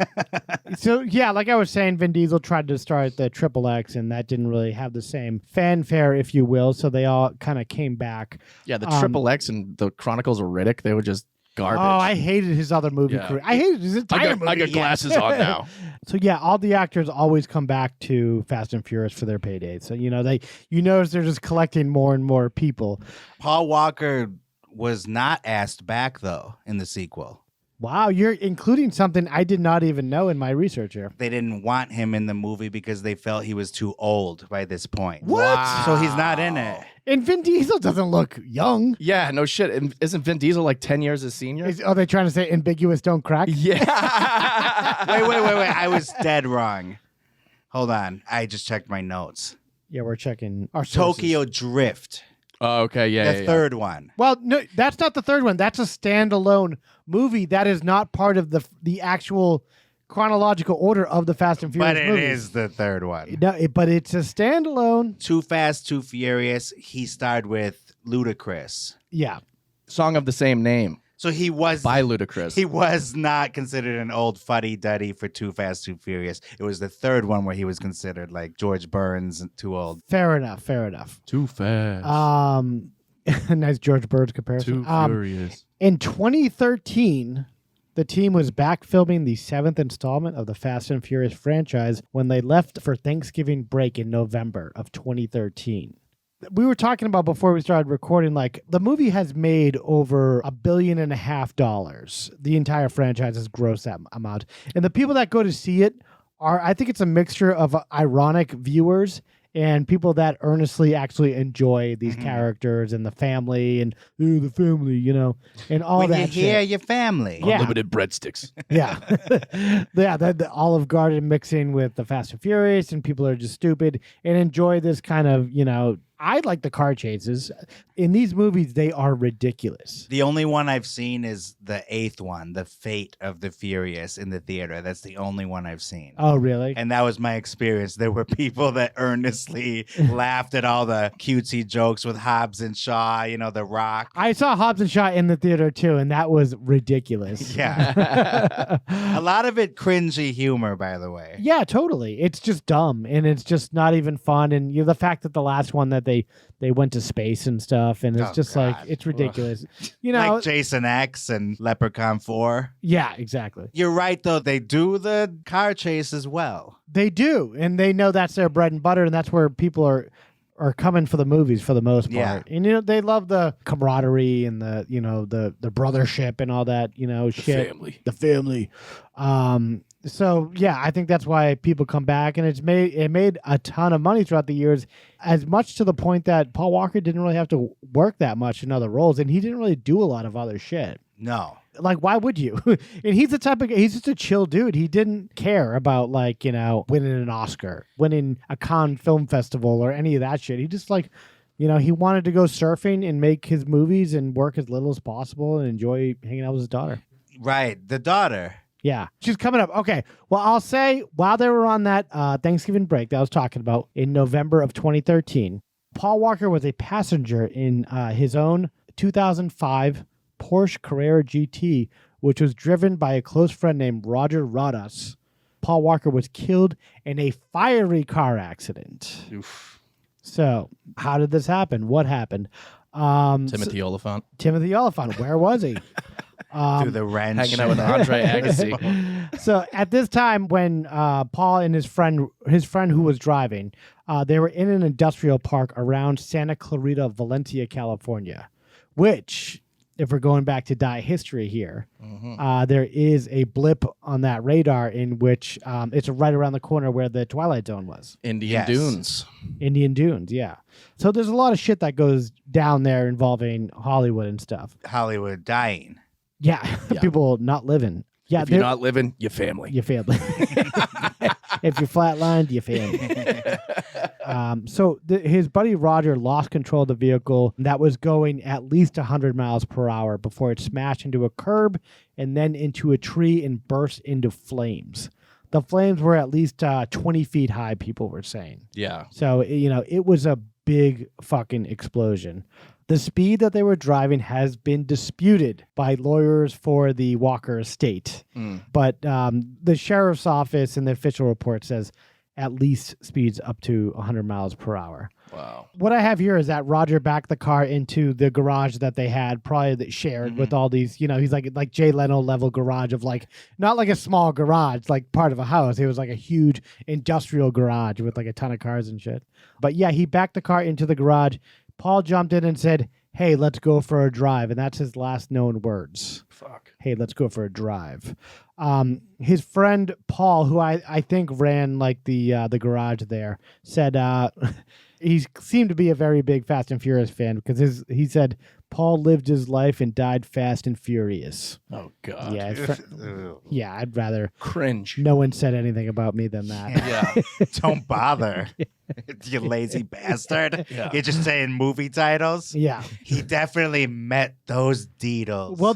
So, yeah, like I was saying, Vin Diesel tried to start the Triple X, and that didn't really have the same fanfare, if you will. So they all kind of came back. Yeah, the Triple X and the Chronicles of Riddick, they were just garbage. Oh, I hated his other movie career. I hated his entire movie. I got glasses on now. So yeah, all the actors always come back to Fast and Furious for their paydays. So you notice they're just collecting more and more people. Paul Walker was not asked back though in the sequel. Wow, you're including something I did not even know in my research here. They didn't want him in the movie because they felt he was too old by this point. What? Wow. So he's not in it. And Vin Diesel doesn't look young. Yeah, no shit. And isn't Vin Diesel like 10 years his senior? Are they trying to say ambiguous don't crack? Yeah. Wait. I was dead wrong. Hold on. I just checked my notes. Yeah, we're checking our sources. Tokyo Drift. Oh, okay. Yeah. The third one. Well, no, that's not the third one. That's a standalone movie that is not part of the actual chronological order of the Fast and Furious But it movies. is the third one. No, but it's a standalone. Too Fast, Too Furious. He starred with Ludacris. Yeah. Song of the same name. So he was by Ludacris. He was not considered an old fuddy-duddy for Too Fast, Too Furious. It was the third one where he was considered like George Burns, too old. Fair enough. Too fast. Nice George Burns comparison. Too furious. In 2013, the team was back filming the 7th installment of the Fast and Furious franchise when they left for Thanksgiving break in November of 2013. We were talking about before we started recording, like the movie has made over $1.5 billion. The entire franchise has grossed that amount. And the people that go to see it I think it's a mixture of ironic viewers and people that earnestly actually enjoy these characters and the family and the family, and all when that you shit. hear your family. Yeah. Unlimited breadsticks. Yeah. Yeah, the Olive Garden mixing with the Fast and Furious, and people are just stupid and enjoy this kind of, I like the car chases. In these movies, they are ridiculous. The only one I've seen is the 8th one, The Fate of the Furious, in the theater. That's the only one I've seen. Oh, really? And that was my experience. There were people that earnestly laughed at all the cutesy jokes with Hobbs and Shaw, The Rock. I saw Hobbs and Shaw in the theater too, and that was ridiculous. Yeah. A lot of it cringy humor, by the way. Yeah, totally. It's just dumb, and it's just not even fun. And the fact that the last one that they went to space and stuff, and it's just God. like, it's ridiculous. Like Jason X and Leprechaun 4. Yeah, exactly. You're right, though. They do the car chase as well. They do, and they know that's their bread and butter, and that's where people are coming for the movies for the most part. Yeah. And they love the camaraderie and the the brothership and all that, shit. The family. So yeah, I think that's why people come back, and it made a ton of money throughout the years, as much to the point that Paul Walker didn't really have to work that much in other roles, and he didn't really do a lot of other shit. No. Like, why would you? And he's just a chill dude. He didn't care about winning an Oscar, winning a Cannes Film Festival, or any of that shit. He just he wanted to go surfing and make his movies and work as little as possible and enjoy hanging out with his daughter. Right. The daughter. Yeah. She's coming up. Okay. Well, I'll say while they were on that Thanksgiving break that I was talking about in November of 2013, Paul Walker was a passenger in his own 2005 Porsche Carrera GT, which was driven by a close friend named Roger Rodas. Paul Walker was killed in a fiery car accident. Oof. So how did this happen? What happened? Timothy Olyphant. Timothy Olyphant. Where was he? Through the wrench. Hanging out with Andre Agassi. So at this time, when Paul and his friend who was driving, they were in an industrial park around Santa Clarita, Valencia, California, which, if we're going back to die history here, there is a blip on that radar in which it's right around the corner where the Twilight Zone was. Indian Dunes. Indian Dunes, yeah. So there's a lot of shit that goes down there involving Hollywood and stuff. Hollywood dying. Yeah, people not living. Yeah, if you're not living, your family. Your family. If you're flatlined, your family. So his buddy Roger lost control of the vehicle that was going at least 100 miles per hour before it smashed into a curb and then into a tree and burst into flames. The flames were at least 20 feet high, people were saying. Yeah. So, it was a big fucking explosion. The speed that they were driving has been disputed by lawyers for the Walker estate. But the sheriff's office in the official report says at least speeds up to 100 miles per hour. Wow. What I have here is that Roger backed the car into the garage that they had, probably that shared with all these, he's like Jay Leno level garage of not like a small garage, like part of a house. It was like a huge industrial garage with like a ton of cars and shit. But yeah, he backed the car into the garage. Paul jumped in and said, "Hey, let's go for a drive." And that's his last known words. Fuck. "Hey, let's go for a drive." His friend Paul, who I think ran like the garage there, said he seemed to be a very big Fast and Furious fan because he said Paul lived his life and died fast and furious. Oh God. Yeah. Yeah, I'd rather cringe. No one said anything about me than that. Yeah. Don't bother. You lazy bastard. Yeah. You're just saying movie titles? Yeah. He definitely met those Deedles. Well,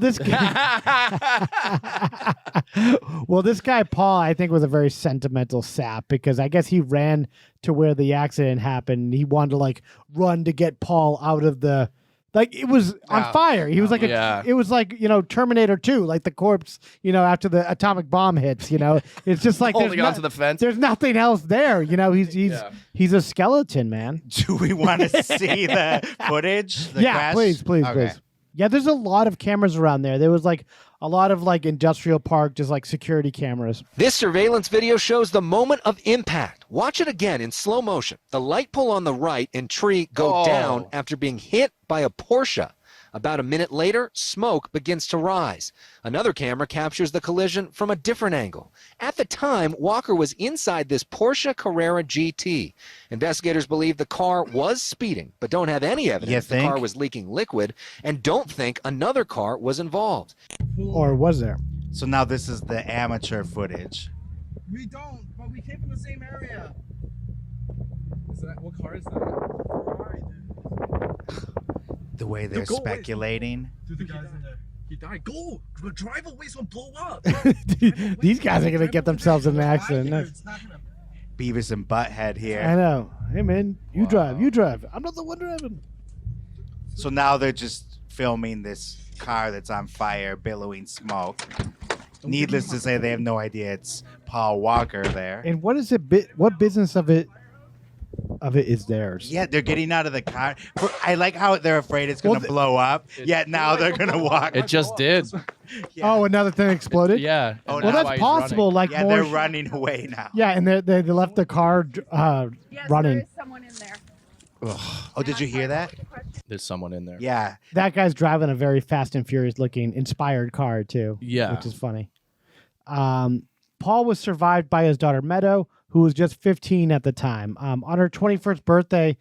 this guy, Paul, I think was a very sentimental sap because I guess he ran to where the accident happened. He wanted to run to get Paul out of the... it was on fire. He was it was like, Terminator 2, like the corpse, after the atomic bomb hits, it's just like holding onto the fence. There's nothing else there. He's a skeleton, man. Do we want to see the footage? The crash? Please. Yeah, there's a lot of cameras around there. There was a lot of industrial park, just security cameras. This surveillance video shows the moment of impact. Watch it again in slow motion. The light pole on the right and tree go down after being hit by a Porsche. About a minute later, smoke begins to rise. Another camera captures the collision from a different angle. At the time, Walker was inside this Porsche Carrera GT. Investigators believe the car was speeding, but don't have any evidence the car was leaking liquid, and don't think another car was involved. Or was there? So now this is the amateur footage. We don't, but we came from the same area. What car is that? The way they're speculating. Dude, the guy's in there. He died. Go! Drive away so blow up! These guys are going to get themselves in an accident. Beavis and Butthead here. I know. Hey, man, you drive. You drive. I'm not the one driving. So now they're just filming this car that's on fire, billowing smoke. Needless to say, they have no idea it's Paul Walker there. And what is it? What business of it is theirs? Yeah, they're getting out of the car. I like how they're afraid it's going to blow up, yet now they're going to walk. It just did. Yeah. Oh, another thing exploded? Yeah. Oh, well, that's possible. Like yeah, more they're running away now. Yeah, and they left the car running. There is someone in there. Oh, did you hear that? There's someone in there. Yeah. That guy's driving a very Fast and Furious looking inspired car too. Yeah. Which is funny. Paul was survived by his daughter Meadow, who was just 15 at the time. On her 21st birthday,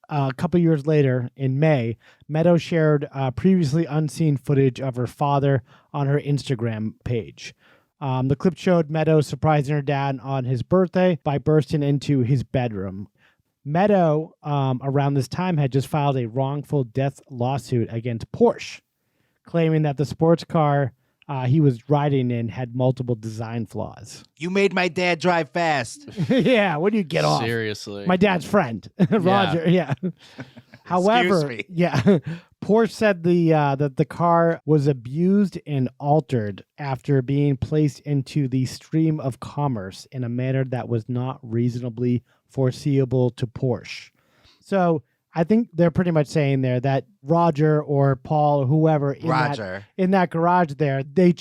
a couple years later in May, Meadow shared previously unseen footage of her father on her Instagram page. The clip showed Meadow surprising her dad on his birthday by bursting into his bedroom. Meadow, around this time, had just filed a wrongful death lawsuit against Porsche, claiming that the sports car he was riding in had multiple design flaws. You made my dad drive fast. Yeah, when do you get off? Seriously. My dad's friend, Roger. Yeah. However, yeah, Porsche said that the car was abused and altered after being placed into the stream of commerce in a manner that was not reasonably foreseeable to Porsche. So I think they're pretty much saying there that Roger or Paul or whoever in that garage there, they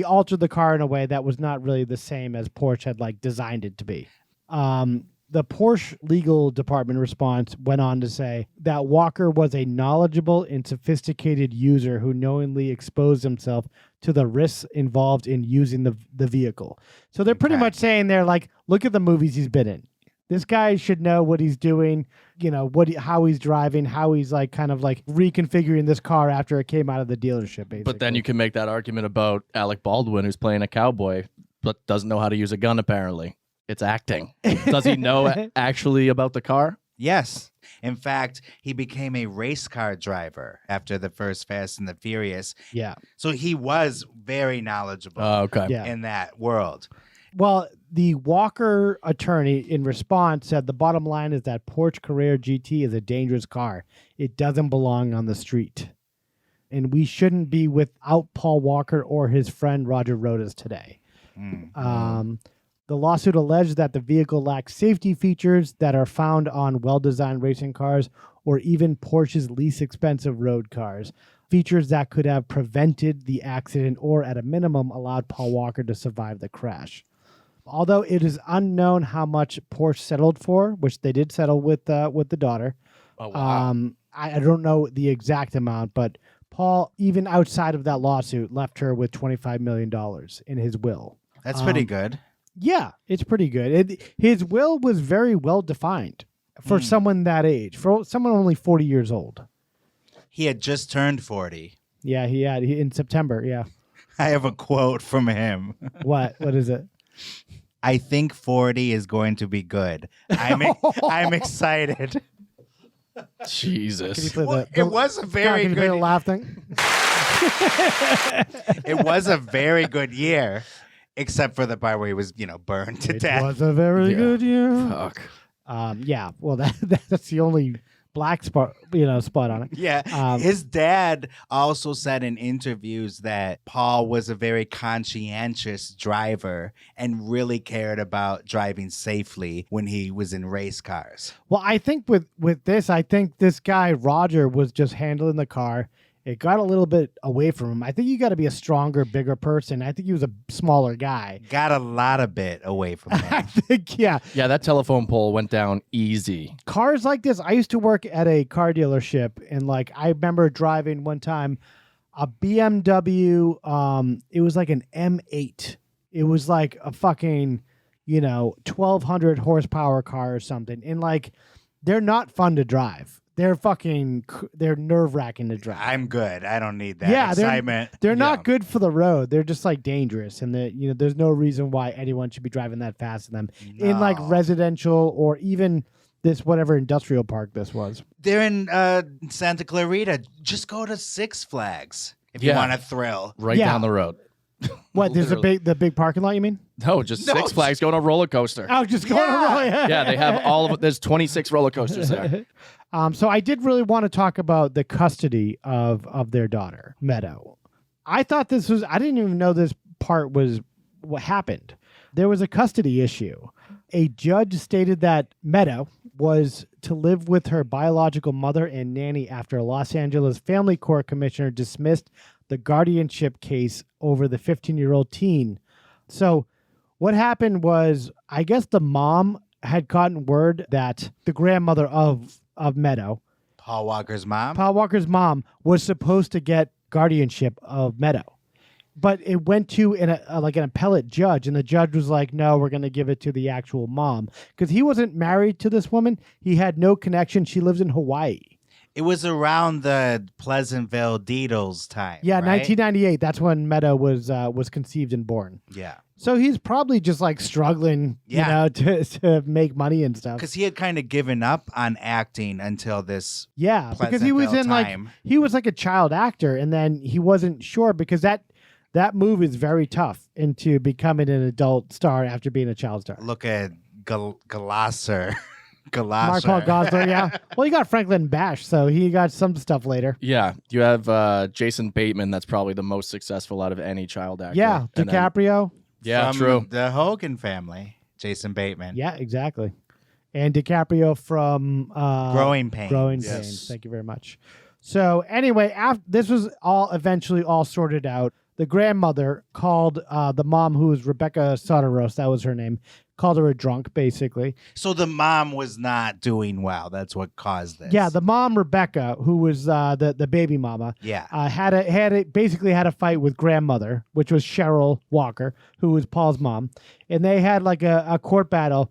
altered the car in a way that was not really the same as Porsche had like designed it to be. The Porsche legal department response went on to say that Walker was a knowledgeable and sophisticated user who knowingly exposed himself to the risks involved in using the vehicle. So they're pretty much saying they're like, look at the movies he's been in. This guy should know what he's doing, you know, how he's driving, how he's like kind of like reconfiguring this car after it came out of the dealership, basically. But then you can make that argument about Alec Baldwin, who's playing a cowboy, but doesn't know how to use a gun, apparently. It's acting. Does he know actually about the car? Yes. In fact, he became a race car driver after the first Fast and the Furious. Yeah. So he was very knowledgeable in that world. Well, the Walker attorney in response said the bottom line is that Porsche Carrera GT is a dangerous car. It doesn't belong on the street. And we shouldn't be without Paul Walker or his friend Roger Rodas today. The lawsuit alleged that the vehicle lacks safety features that are found on well-designed racing cars or even Porsche's least expensive road cars. Features that could have prevented the accident or at a minimum allowed Paul Walker to survive the crash. Although it is unknown how much Porsche settled for, which they did settle with the daughter. Oh, wow. I don't know the exact amount, but Paul, even outside of that lawsuit, left her with $25 million in his will. That's pretty good. Yeah, it's pretty good. His will was very well defined for someone that age, for someone only 40 years old. He had just turned 40. Yeah, he had in September. Yeah. I have a quote from him. What is it? I think 40 is going to be good. I'm excited. Jesus. Can you play It was a very can you play the good laugh thing? It was a very good year, except for the part where he was, burned to death. It was a very good year. Fuck. Yeah. Well, that's the only black spot on it. Yeah. His dad also said in interviews that Paul was a very conscientious driver and really cared about driving safely when he was in race cars. Well, I think with this, I think this guy, Roger, was just handling the car. It got a little bit away from him. I think you got to be a stronger, bigger person. I think he was a smaller guy. Got a lot of bit away from him. I think, yeah. Yeah, that telephone pole went down easy. Cars like this, I used to work at a car dealership, and like I remember driving one time a BMW. It was like an M8. It was like a fucking, 1,200 horsepower car or something. And like, they're not fun to drive. They're nerve-wracking to drive. I'm good. I don't need that excitement. They're not good for the road. They're just like dangerous, and there's no reason why anyone should be driving that fast in them in like residential or even this whatever industrial park this was. They're in Santa Clarita. Just go to Six Flags if you Yeah. want a thrill. Right Yeah. down the road. What? There's Literally. the big parking lot. You mean? No, just Six Flags going on a roller coaster. Oh, just going around. Yeah, they have all of it. There's 26 roller coasters there. So I did really want to talk about the custody of their daughter, Meadow. I thought this was, I didn't even know this part was what happened. There was a custody issue. A judge stated that Meadow was to live with her biological mother and nanny after a Los Angeles Family Court commissioner dismissed the guardianship case over the 15-year-old teen. So what happened was, I guess the mom had gotten word that the grandmother of Meadow, Paul Walker's mom? Paul Walker's mom, was supposed to get guardianship of Meadow. But it went to an appellate judge, and the judge was like, no, we're going to give it to the actual mom. Because he wasn't married to this woman. He had no connection. She lives in Hawaii. It was around the Pleasantville Deedles time. Yeah, right? 1998. That's when Meadow was conceived and born. Yeah. So he's probably just like struggling, to make money and stuff. Because he had kind of given up on acting until this. Yeah, because he was in time. he was like a child actor, and then he wasn't sure because that move is very tough into becoming an adult star after being a child star. Look at Galasser. Mark Paul Gosselaar, yeah. Well, he got Franklin Bash, so he got some stuff later. Yeah, you have Jason Bateman. That's probably the most successful out of any child actor. Yeah, And then- DiCaprio. yeah, From true. the Hogan family, Jason Bateman. Yeah, exactly. And DiCaprio from Growing Pains. Growing Yes. Pains. Thank you very much. So anyway, after this was all eventually all sorted out, the grandmother called the mom, who was Rebecca Soteros, that was her name, called her a drunk, basically. So the mom was not doing well. That's what caused this. Yeah, the mom, Rebecca, who was the baby mama, Yeah. basically had a fight with grandmother, which was Cheryl Walker, who was Paul's mom, and they had like a court battle,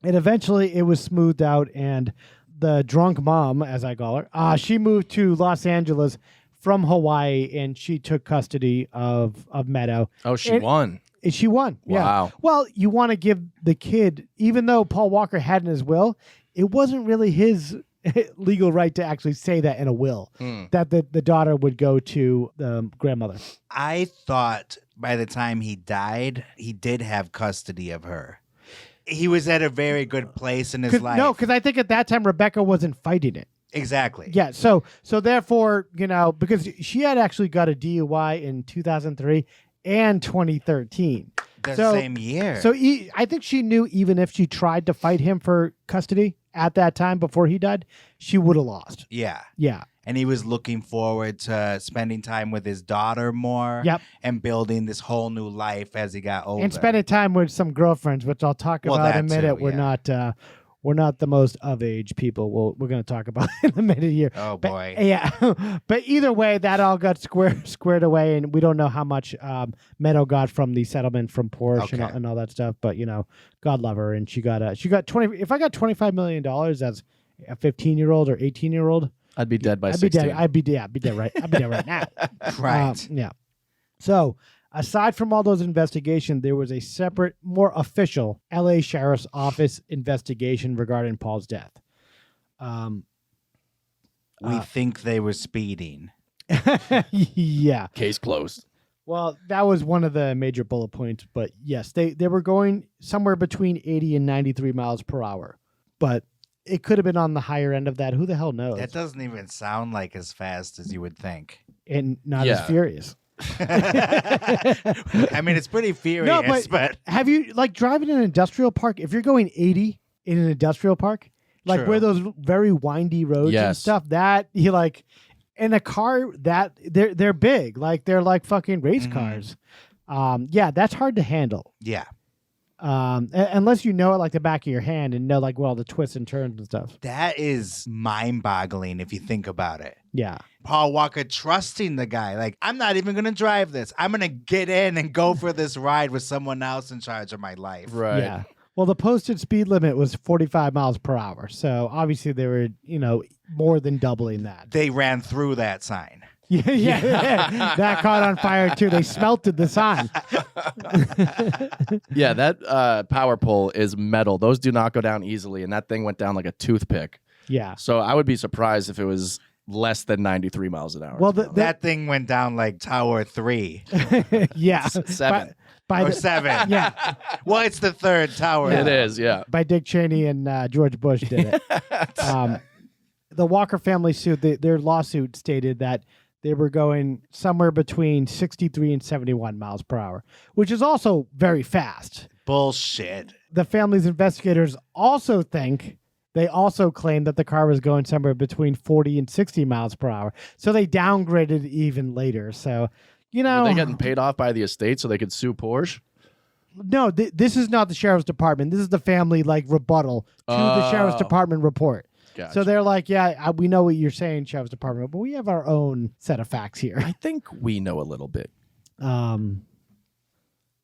and eventually it was smoothed out, and the drunk mom, as I call her, she moved to Los Angeles from Hawaii, and she took custody of Meadow. Oh, she And- won. And she won. Yeah. Wow. Well, you want to give the kid, even though Paul Walker had in his will, it wasn't really his legal right to actually say that in a will, that the daughter would go to the grandmother. I thought by the time he died, he did have custody of her. He was at a very good place in his life. No, because I think at that time Rebecca wasn't fighting it. Exactly. Yeah. So therefore, because she had actually got a DUI in 2003 and 2013. The So- same year. So I think she knew even if she tried to fight him for custody at that time before he died, she would have lost. Yeah. Yeah. And he was looking forward to spending time with his daughter more. Yep. And building this whole new life as he got older. And spending time with some girlfriends, which I'll talk Well, about in a that minute. too, We're not the most of age people. We're going to talk about in a minute here. Oh, But- boy. yeah. But either way, that all got squared away, and we don't know how much Meadow got from the settlement from Porsche Okay. and all that stuff. But God love her, and she got 20. If I got $25 million as a 15-year-old or 18-year-old, I'd be dead by I'd be 16. dead. I'd be dead right. I'd be dead right now. Right. Yeah. So, aside from all those investigations, there was a separate, more official LA Sheriff's Office investigation regarding Paul's death. We think they were speeding. Yeah. Case closed. Well, that was one of the major bullet points, but yes, they were going somewhere between 80 and 93 miles per hour. But it could have been on the higher end of that. Who the hell knows? That doesn't even sound like as fast as you would think. And not as Yeah. furious. I mean, it's pretty furious, but have you driving in an industrial park? If you're going 80 in an industrial park, like True. where those very windy roads and Yes. stuff, that you in a car that they're big, like they're like fucking race cars. Yeah, that's hard to handle. yeah. Unless you know it like the back of your hand and know all the twists and turns and stuff. That is mind-boggling if you think about it. Yeah. Paul Walker trusting the guy. Like, I'm not even going to drive this. I'm going to get in and go for this ride with someone else in charge of my life. Right. Yeah. Well, the posted speed limit was 45 miles per hour. So obviously they were, more than doubling that. They ran through that sign. Yeah, that caught on fire too. They smelted the sign. Yeah, that power pole is metal. Those do not go down easily, and that thing went down like a toothpick. Yeah. So I would be surprised if it was less than 93 miles an hour. Well, that thing went down like Tower 3. Yeah. 7. Or 7. Yeah. Well, it's the third tower. It is, yeah. By Dick Cheney and George Bush did it. The Walker family suit, their lawsuit stated that they were going somewhere between 63 and 71 miles per hour, which is also very fast. Bullshit. The family's investigators also claim that the car was going somewhere between 40 and 60 miles per hour. So they downgraded even later. So, Were they getting paid off by the estate so they could sue Porsche? No, this is not the sheriff's department. This is the family rebuttal to the sheriff's department report. Gotcha. So they're like, yeah, we know what you're saying, sheriff's department, but we have our own set of facts here. I think we know a little bit. Let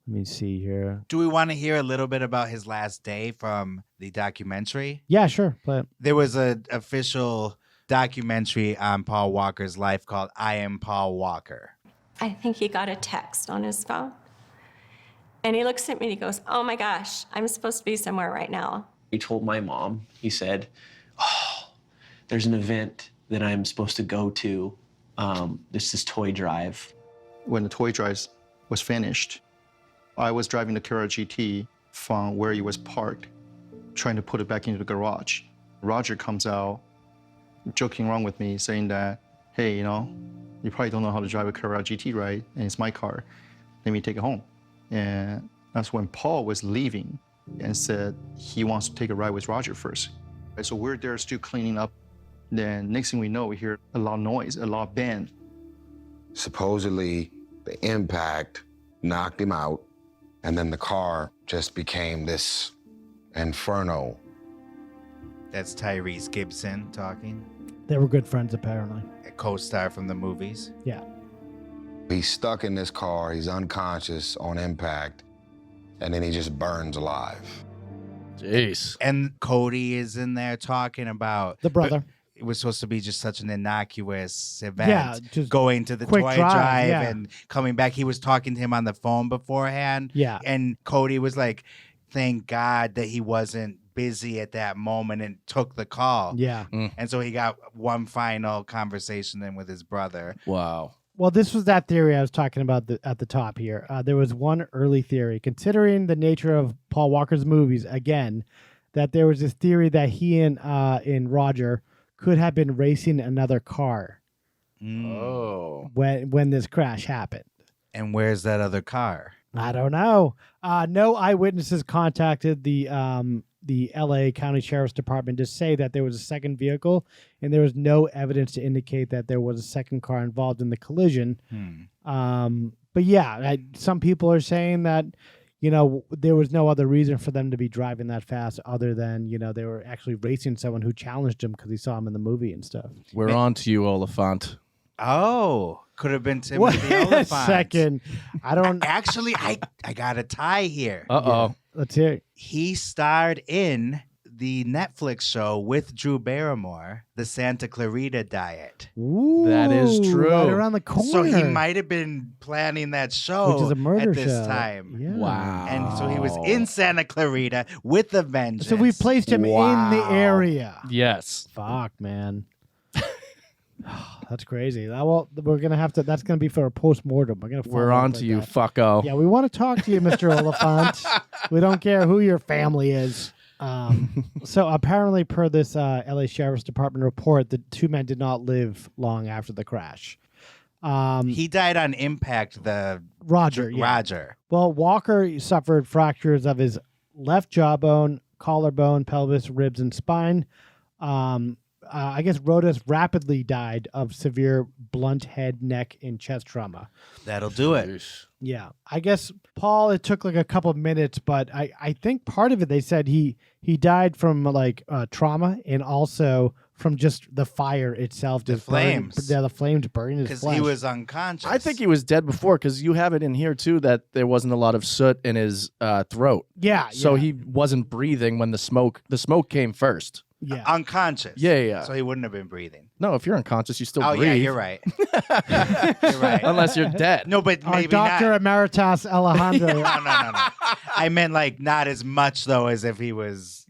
me see here. Do we want to hear a little bit about his last day from the documentary? Yeah, sure. But there was an official documentary on Paul Walker's life called I Am Paul Walker. I think he got a text on his phone. And he looks at me and he goes, oh my gosh, I'm supposed to be somewhere right now. He told my mom, he said, oh, there's an event that I'm supposed to go to. This is toy drive. When the toy drive was finished, I was driving the Carrera GT from where it was parked, trying to put it back into the garage. Roger comes out, joking around with me, saying that, hey, you probably don't know how to drive a Carrera GT, right? And it's my car. Let me take it home. And that's when Paul was leaving and said he wants to take a ride with Roger first. So we're there still cleaning up. Then next thing we know, we hear a lot of noise, a lot of bang. Supposedly, the impact knocked him out, and then the car just became this inferno. That's Tyrese Gibson talking. they were good friends, apparently. A co-star from the movies. Yeah. He's stuck in this car, he's unconscious on impact, and then he just burns alive. Jeez. And Cody is in there talking about the brother. It was supposed to be just such an innocuous event. Yeah, just going to the quick toy drive, drive yeah. and coming back. He was talking to him on the phone beforehand. Yeah. And Cody was like, thank God that he wasn't busy at that moment and took the call. Yeah. And so he got one final conversation then with his brother. Wow. Well, this was that theory I was talking about at the top here. There was one early theory, considering the nature of Paul Walker's movies, again, that there was this theory that he and Roger could have been racing another car. Oh. When this crash happened. And where's that other car? I don't know. No eyewitnesses contacted the LA County Sheriff's Department to say that there was a second vehicle, and there was no evidence to indicate that there was a second car involved in the collision. But yeah, some people are saying that, you know, there was no other reason for them to be driving that fast other than, you know, they were actually racing someone who challenged him because he saw him in the movie and stuff. We're on to you, Olyphant. Oh, could have been Timothy Wait Olyphant. a second. I don't... Actually, I got a tie here. Uh-oh. Yeah. Let's hear it. He starred in the Netflix show with Drew Barrymore, The Santa Clarita Diet. Ooh, that is true. Right around the corner. So he might have been planning that show Which is a murder at this show. time. Yeah. Wow. And so he was in Santa Clarita with a vengeance. So we placed him in the area. Yes. Fuck, man. That's crazy. Well, we're gonna have to. That's gonna be for a post-mortem. We're on to you, fucko. Yeah, we want to talk to you, Mr. Olyphant. We don't care who your family is. So apparently, per this LA Sheriff's Department report, the two men did not live long after the crash. He died on impact. Roger. Yeah. Roger. Well, Walker suffered fractures of his left jawbone, collarbone, pelvis, ribs, and spine. I guess Rodas rapidly died of severe blunt head, neck, and chest trauma. That'll do it. Yeah. I guess, Paul, it took like a couple of minutes, but I think part of it, they said he died from like trauma and also from just the fire itself. The flames. The flames burning his Because flesh. he was unconscious. I think he was dead before because you have it in here too that there wasn't a lot of soot in his throat. Yeah. So yeah. he wasn't breathing when the smoke came first. Yeah. Unconscious. Yeah. So he wouldn't have been breathing. No, if you're unconscious, you still Oh, breathe. yeah, you're right. You're right. Unless you're dead. No, but Our maybe Dr. not. Emeritus Alejandro. No. I meant like not as much though as if he was,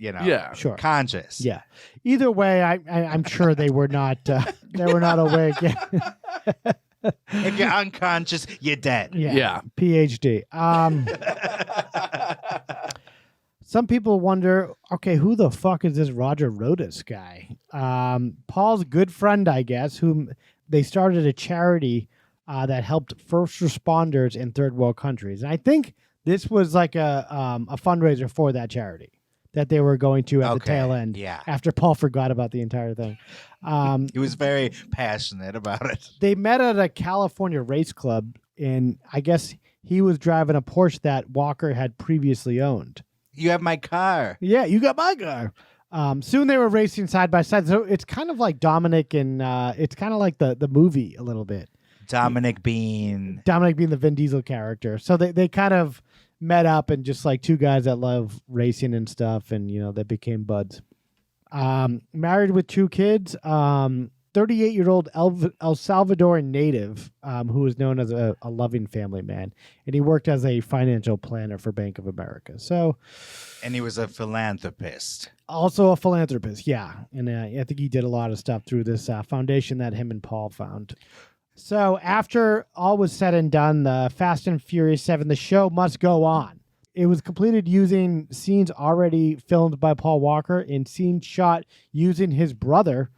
Sure. conscious. Yeah. Either way, I'm sure they were not awake. If you're unconscious, you're dead. Yeah. PhD. Some people wonder, okay, who the fuck is this Roger Rodas guy? Paul's good friend, I guess, whom they started a charity that helped first responders in third world countries. And I think this was like a fundraiser for that charity that they were going to at the tail end. Yeah. After Paul forgot about the entire thing. He was very passionate about it. They met at a California race club, and I guess he was driving a Porsche that Walker had previously owned. You have my car. Yeah, you got my car. Soon they were racing side by side. So it's kind of like Dominic and it's kind of like the movie a little bit. Dominic being the Vin Diesel character. So they kind of met up and just like two guys that love racing and stuff. And, they became buds. Married with 2 kids. 38-year-old El Salvadoran native who was known as a loving family man. And he worked as a financial planner for Bank of America. And he was a philanthropist. Also a philanthropist, yeah. And I think he did a lot of stuff through this foundation that him and Paul found. So after all was said and done, the Fast and Furious 7, the show must go on. It was completed using scenes already filmed by Paul Walker and scenes shot using his brother,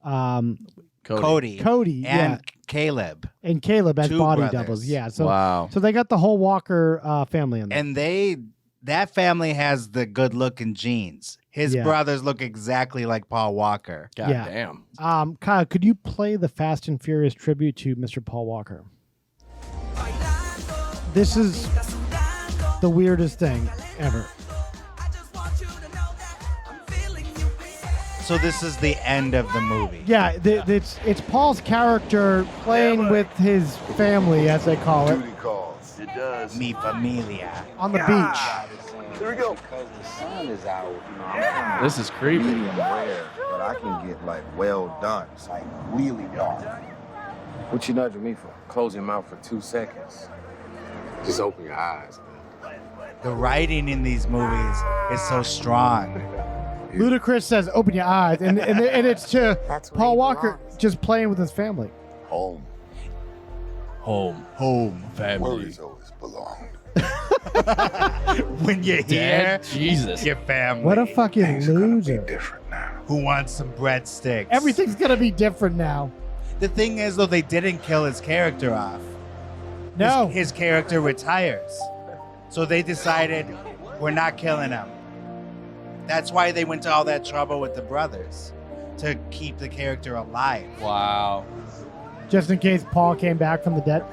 Cody. And Caleb. And Caleb as 2 body brothers. doubles. Yeah. So, Wow. So they got the whole Walker family in there. And that family has the good looking genes. His Yeah. brothers look exactly like Paul Walker. God Yeah. damn. Kyle, could you play the Fast and Furious tribute to Mr. Paul Walker? This is the weirdest thing ever. So this is the end of the movie. Yeah, it's Paul's character playing with his family, as they call it, It does. Mi familia. on the beach. There we go. Because the sun is out, This is creepy. medium rare, but I can get like well done. It's like really dark. What you nudging me for? Close your mouth for 2 seconds. Just open your eyes. The writing in these movies is so strong. Ludacris says, "Open your eyes," and it's to Paul Walker just playing with his family. Home. Home. Where Family. he's always belonged. When you're here, Dad? Jesus. your family. What a fucking loser! Different now. Who wants some breadsticks? Everything's gonna be different now. The thing is, though, they didn't kill his character off. No, His character retires. So they decided, we're not killing him. That's why they went to all that trouble with the brothers, to keep the character alive. Wow. just in case Paul came back from the dead.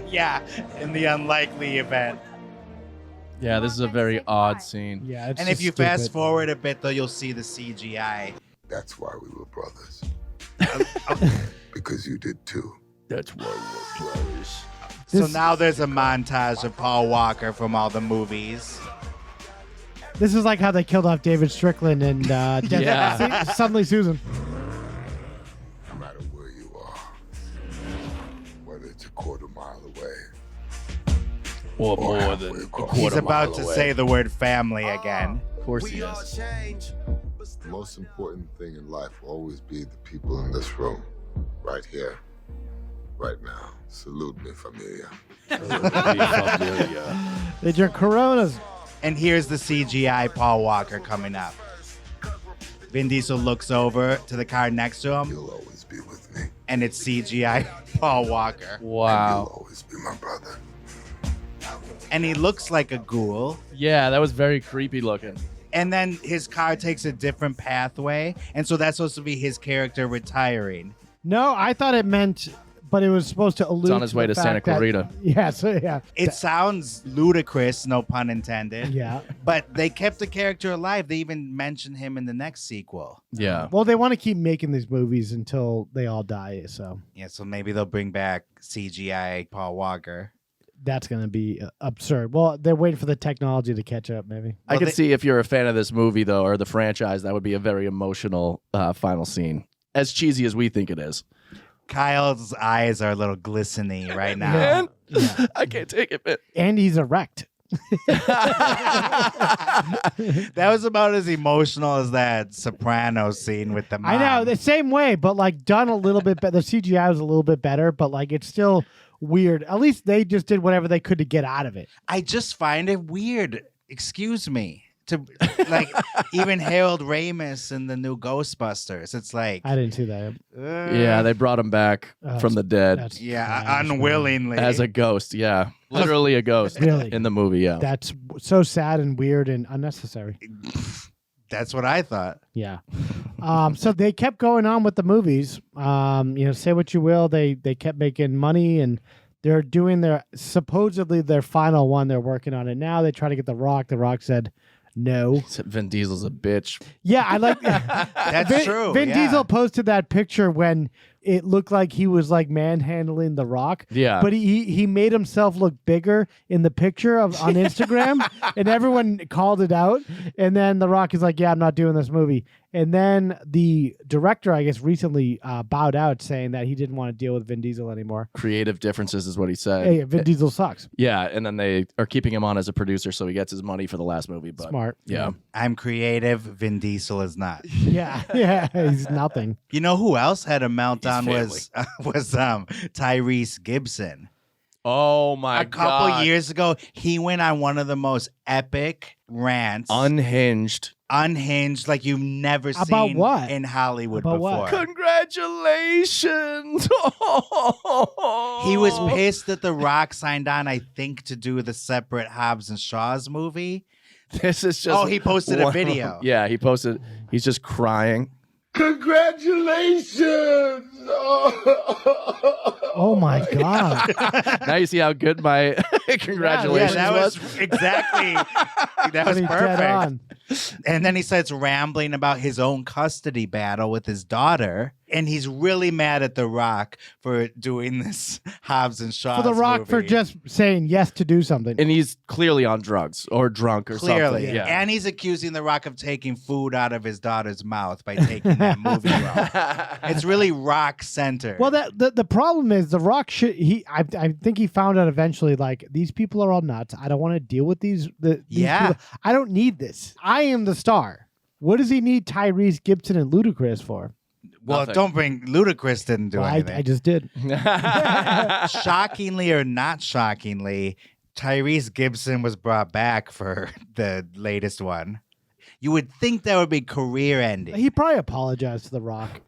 Yeah, in the unlikely event. Yeah, this is a very odd scene. Yeah, it's And if just you stupid. fast forward a bit, though, you'll see the CGI. That's why we were brothers. Because you did too. That's why we were brothers. So This- now there's a montage of Paul Walker from all the movies. This is like how they killed off David Strickland and Yeah. Suddenly Susan. No matter where you are, whether it's a quarter mile away. Or more halfway than a across. quarter He's about mile to away. say the word family again. Of course he is. The most important thing in life will always be the people in this room, right here, right now. Salute me, familia. They drink Coronas. And here's the CGI Paul Walker coming up. Vin Diesel looks over to the car next to him, You'll always be with me. and it's CGI Paul Walker. You'll Wow. always be my brother. And he looks like a ghoul. Yeah, that was very creepy looking. And then his car takes a different pathway. And so that's supposed to be his character retiring. No, I thought it meant, but it was supposed to allude. It's on his way the to Santa fact that- Clarita. Yeah, so yeah, It sounds ludicrous, no pun intended. yeah. But they kept the character alive. They even mentioned him in the next sequel. Yeah. Well, they want to keep making these movies until they all die. So Yeah, so maybe they'll bring back CGI Paul Walker. That's going to be absurd. Well, they're waiting for the technology to catch up, maybe. I can see if you're a fan of this movie, though, or the franchise, that would be a very emotional final scene. As cheesy as we think it is. Kyle's eyes are a little glistening right now. Man, I can't take it, man. And he's erect. That was about as emotional as that Soprano scene with the mom. I know, the same way, but like done a little bit better. The CGI was a little bit better, but like it's still weird. At least they just did whatever they could to get out of it. I just find it weird. Excuse me. To like even Harold Ramis in the new Ghostbusters. It's like I didn't see that. Yeah, they brought him back from the dead. Yeah, unwillingly. As a ghost, yeah. Literally a ghost Really? in the movie, yeah. That's so sad and weird and unnecessary. That's what I thought. Yeah. So they kept going on with the movies. Say what you will, they kept making money and they're doing supposedly their final one. They're working on it now. They try to get The Rock. The Rock said no. Vin Diesel's a bitch. Yeah, I like That's true. Vin yeah. Diesel posted that picture when it looked like he was like manhandling The Rock. Yeah. But he made himself look bigger in the picture on Instagram and everyone called it out. And then The Rock is like, yeah, I'm not doing this movie. And then the director, I guess, recently bowed out saying that he didn't want to deal with Vin Diesel anymore. Creative differences is what he said. Hey, Vin Diesel sucks. Yeah, and then they are keeping him on as a producer so he gets his money for the last movie. But Smart. Yeah. I'm creative. Vin Diesel is not. Yeah, he's nothing. You know who else had a meltdown His was Tyrese Gibson. Oh my A couple God. years ago, he went on one of the most epic rants. Unhinged. Unhinged like you've never About seen what? in Hollywood About before. what? Congratulations. He was pissed that The Rock signed on, I think, to do the separate Hobbs and Shaw's movie. This is just. Oh, he posted a video. Yeah, he posted. He's just crying. Congratulations! Oh my God. Now you see how good my congratulations Yeah, that was. was exactly. That was Pretty dead perfect. on. And then he starts rambling about his own custody battle with his daughter. And he's really mad at The Rock for doing this Hobbs and Shaw. For The Rock for just saying yes to do something. And he's clearly on drugs or drunk or Clearly. something. Yeah. And he's accusing The Rock of taking food out of his daughter's mouth by taking that movie role. It's really Rock centered. Well, the problem is The Rock I think he found out eventually, like, these people are all nuts. I don't want to deal with these people. I don't need this. I am the star. What does he need Tyrese Gibson and Ludacris for? Well, Nothing. don't bring Ludacris didn't do Well, anything. I just did. Shockingly or not shockingly, Tyrese Gibson was brought back for the latest one. You would think that would be career ending. He probably apologized to The Rock.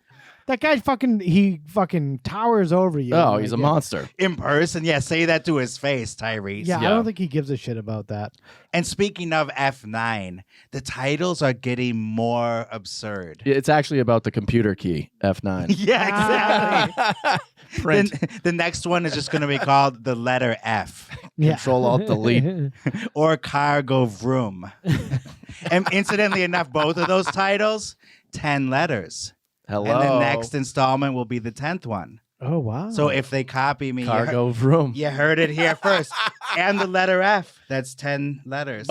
That guy fucking towers over you. Oh, he's a monster. In person, yeah, say that to his face, Tyrese. Yeah, I don't think he gives a shit about that. And speaking of F9, the titles are getting more absurd. It's actually about the computer key, F9. Yeah, exactly. Print. The next one is just going to be called the letter F. Control Alt Delete. Or Cargo Vroom. And incidentally enough, both of those titles, 10 letters. Hello. And the next installment will be the 10th one. Oh, wow. So if they copy me, Cargo Vroom. You heard it here first. And the letter F. That's 10 letters.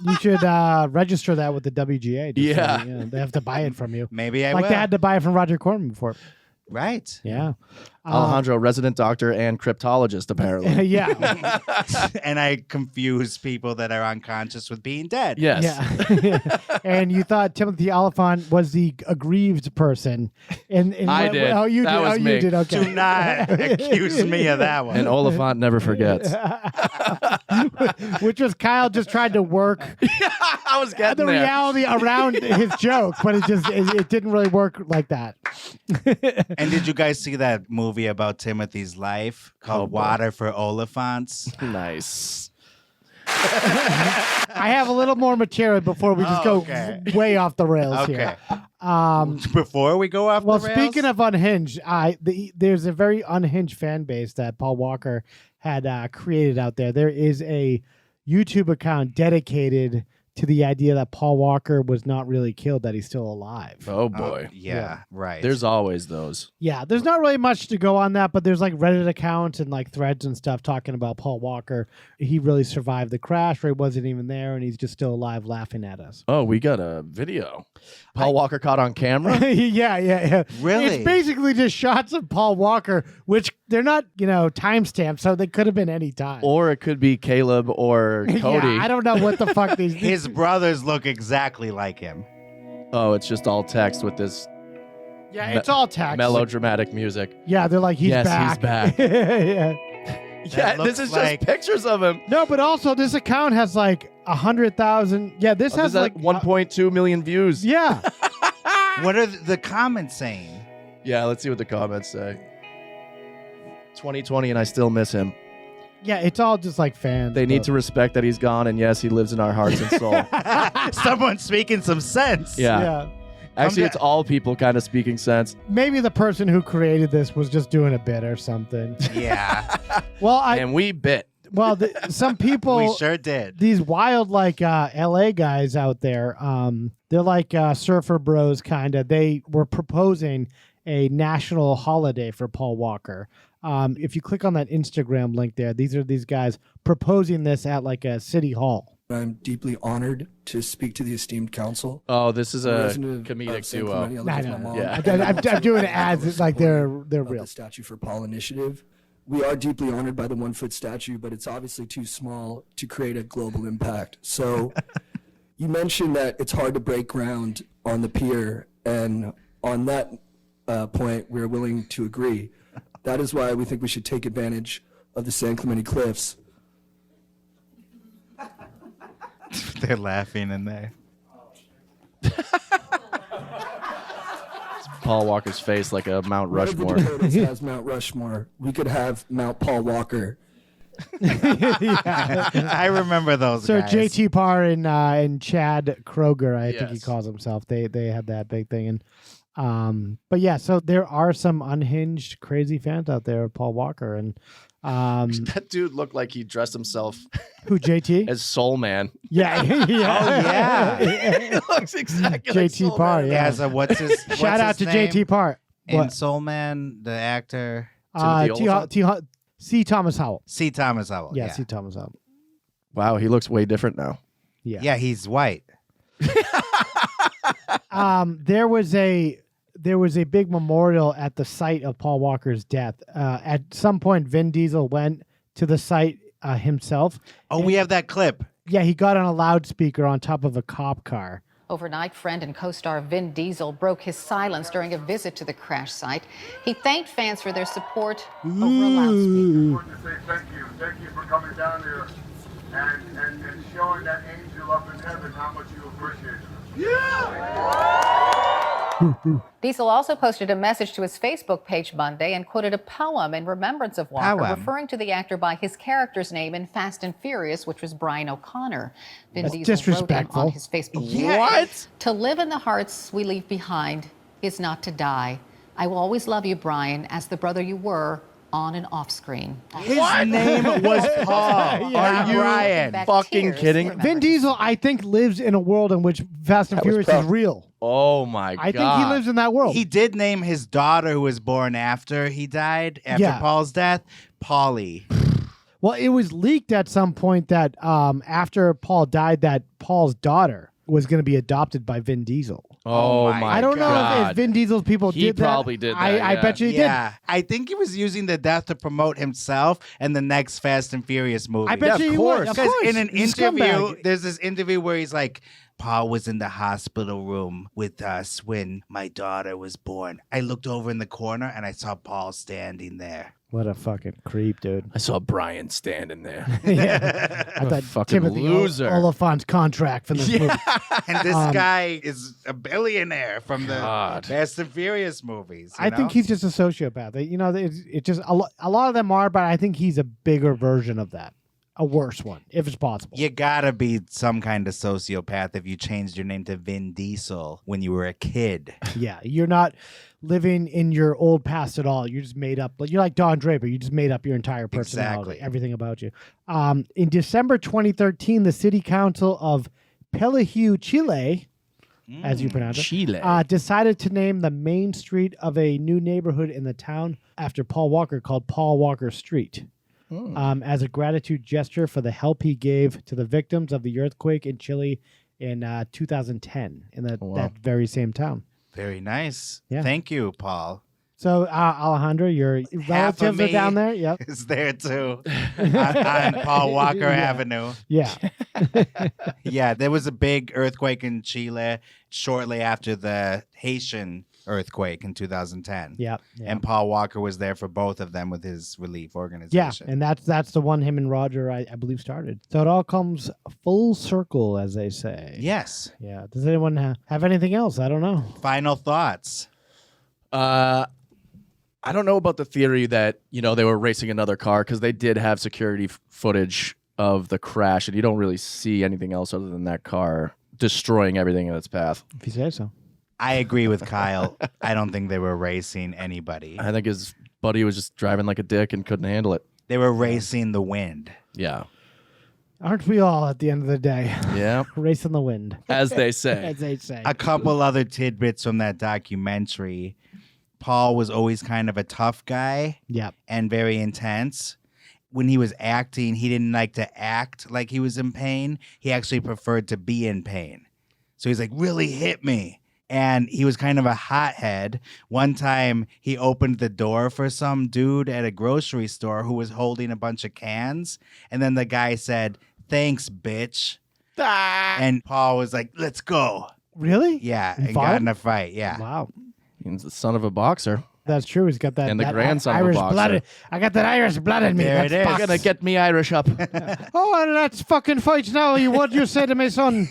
You should register that with the WGA. Yeah. So, they have to buy it from you. Maybe I like will. they had to buy it from Roger Corman before. Right. Yeah. Alejandro, resident doctor and cryptologist, apparently. Yeah. And I confuse people that are unconscious with being dead. Yes. Yeah. And you thought Timothy Olyphant was the aggrieved person. And I did. Oh, you That did. was Oh, you me. did. Okay. Do not accuse me of that one. And Oliphant never forgets. Which was Kyle just tried to work I was getting the there. reality around his joke, but it didn't really work like that. And did you guys see that movie about Timothy's life called Water for Oliphants? Nice. I have a little more material before we just go way off the rails here. Before we go off Well, the rails? speaking of unhinged, there's a very unhinged fan base that Paul Walker had created out there. There is a YouTube account dedicated to the idea that Paul Walker was not really killed, that he's still alive. Oh boy. Yeah, right. There's always those. Yeah, there's not really much to go on that, but there's like Reddit accounts and like threads and stuff talking about Paul Walker. He really survived the crash, or he wasn't even there, and he's just still alive laughing at us. Oh, we got a video. Paul Walker caught on camera? yeah. Really? It's basically just shots of Paul Walker, which they're not, timestamped, so they could have been any time. Or it could be Caleb or Cody. Yeah, I don't know what the fuck these. His brothers look exactly like him. Oh, it's just all text with this. Yeah, it's all text. Melodramatic music. Yeah, they're like, he's yes, back. he's back. yeah. Yeah, this is just pictures of him. No, but also this account has like 100,000. Yeah, this has like 1.2 million views. Yeah. What are the comments saying? Yeah, let's see what the comments say. 2020 and I still miss him. Yeah, it's all just like fans. They need to respect that he's gone, and yes, he lives in our hearts and soul. Someone's speaking some sense. Yeah. Actually, it's all people kind of speaking sense. Maybe the person who created this was just doing a bit or something. Yeah. Well, and we bit. Well, some people. We sure did. These wild, like LA guys out there, they're like surfer bros, kind of. They were proposing a national holiday for Paul Walker. If you click on that Instagram link there, these are these guys proposing this at like a city hall. I'm deeply honored to speak to the esteemed council. Oh, this is a Resident comedic of San duo. Clemente. I live with my mom. Yeah. I'm doing it as it's like they're Of real. The Statue for Paul initiative. We are deeply honored by the 1-foot statue, but it's obviously too small to create a global impact. So you mentioned that it's hard to break ground on the pier, and on that point, we're willing to agree. That is why we think we should take advantage of the San Clemente Cliffs. They're laughing in there. Paul Walker's face like a Mount Rushmore. One of the Dakotas has Mount Rushmore. We could have Mount Paul Walker. I remember those So guys. JT Parr and Chad Kroger, I think he Yes. calls himself. They had that big thing, and but yeah, so there are some unhinged, crazy fans out there of Paul Walker, and That dude looked like he dressed himself who JT as Soul Man. Yeah, yeah. Oh, yeah. It looks exactly like JT Soul Parr. Man. Yeah, Yeah, so what's his shout out to JT Parr. In Soul Man, the actor. C. Thomas Howell. C. Thomas Howell. Yeah, C. Thomas Howell. Wow, he looks way different now. Yeah. Yeah, he's white. There was a big memorial at the site of Paul Walker's death. At some point, Vin Diesel went to the site himself. Oh, we have that clip. Yeah, he got on a loudspeaker on top of a cop car. Overnight, friend and co-star Vin Diesel broke his silence during a visit to the crash site. He thanked fans for their support over a loudspeaker. Thank you for coming down here and showing that angel up in heaven how much you appreciate it. Diesel also posted a message to his Facebook page Monday and quoted a poem in remembrance of Walker, Poem? referring to the actor by his character's name in Fast and Furious, which was Brian O'Connor. Vin That's Diesel wrote him disrespectful. on his Facebook page. What? To live in the hearts we leave behind is not to die. I will always love you, Brian, as the brother you were on and off screen. His name was Paul. Yeah. Are you Brian? Back Fucking tears kidding? to remember. Vin Diesel, I think, lives in a world in which Fast and That was Furious is tough. real. Oh my God. I think he lives in that world. He did name his daughter, who was born after he died, after Yeah. Paul's death, Polly. Well, it was leaked at some point that after Paul died, that Paul's daughter was going to be adopted by Vin Diesel. Oh my God. I don't know if Vin Diesel's people He did that. probably did that, I yeah. bet you he Yeah, I think he was using the death to promote himself and the next Fast and Furious movie. I bet you he would. Of Because course. in an He's a interview, scumbag. there's this interview where he's like, Paul was in the hospital room with us when my daughter was born. I looked over in the corner and I saw Paul standing there. What a fucking creep, dude. I saw Brian standing there. Yeah. I What a thought fucking Timothy loser. Oliphant's contract for this movie. And this Um, guy is a billionaire from the God. Fast and Furious movies. you I think know? he's just a sociopath. You know, it's just a lot of them are, but I think he's a bigger version of that. A worse one, if it's possible. You gotta be some kind of sociopath if you changed your name to Vin Diesel when you were a kid. Yeah, you're not living in your old past at all. You're just made up. You're like Don Draper. You just made up your entire personality, Exactly. everything about you. In December 2013, the city council of Pelihue, Chile, as you pronounce it, Chile. decided to name the main street of a new neighborhood in the town after Paul Walker, called Paul Walker Street, as a gratitude gesture for the help he gave to the victims of the earthquake in Chile in 2010 in that very same town. Very nice. Yeah. Thank you, Paul. So, Alejandro, your Half of relatives are me down there? Yep. is there too on Paul Walker Avenue. Yeah. Yeah, there was a big earthquake in Chile shortly after the Haitian earthquake in 2010. Yeah. And Paul Walker was there for both of them with his relief Yeah, organization. and that's the one him and Roger, I believe, started. So it all comes full circle, as they say. Yes. Yeah. Does anyone have anything else? I don't know. Final thoughts. I don't know about the theory that, they were racing another car, because they did have security footage of the crash, and you don't really see anything else other than that car destroying everything in its path. If you say so. I agree with Kyle. I don't think they were racing anybody. I think his buddy was just driving like a dick and couldn't handle it. They were racing the wind. Yeah. Aren't we all at the end of the day? Yeah. Racing the wind. As they say. As they say. A couple other tidbits from that documentary. Paul was always kind of a tough guy. Yep. And very intense. When he was acting, he didn't like to act like he was in pain. He actually preferred to be in pain. So he's like, really hit me. And he was kind of a hothead. One time he opened the door for some dude at a grocery store who was holding a bunch of cans. And then the guy said, "Thanks, bitch." And Paul was like, "Let's go." Really? Yeah. And And fought got him? in a fight. Yeah. Wow. He's the son of a boxer. That's true. He's got that. And the that grandson of a Irish boxer. blood. I got that Irish blood in me. There That's it is. box- Gonna get me Irish up. Oh, let's fucking fight now. What you say to my son?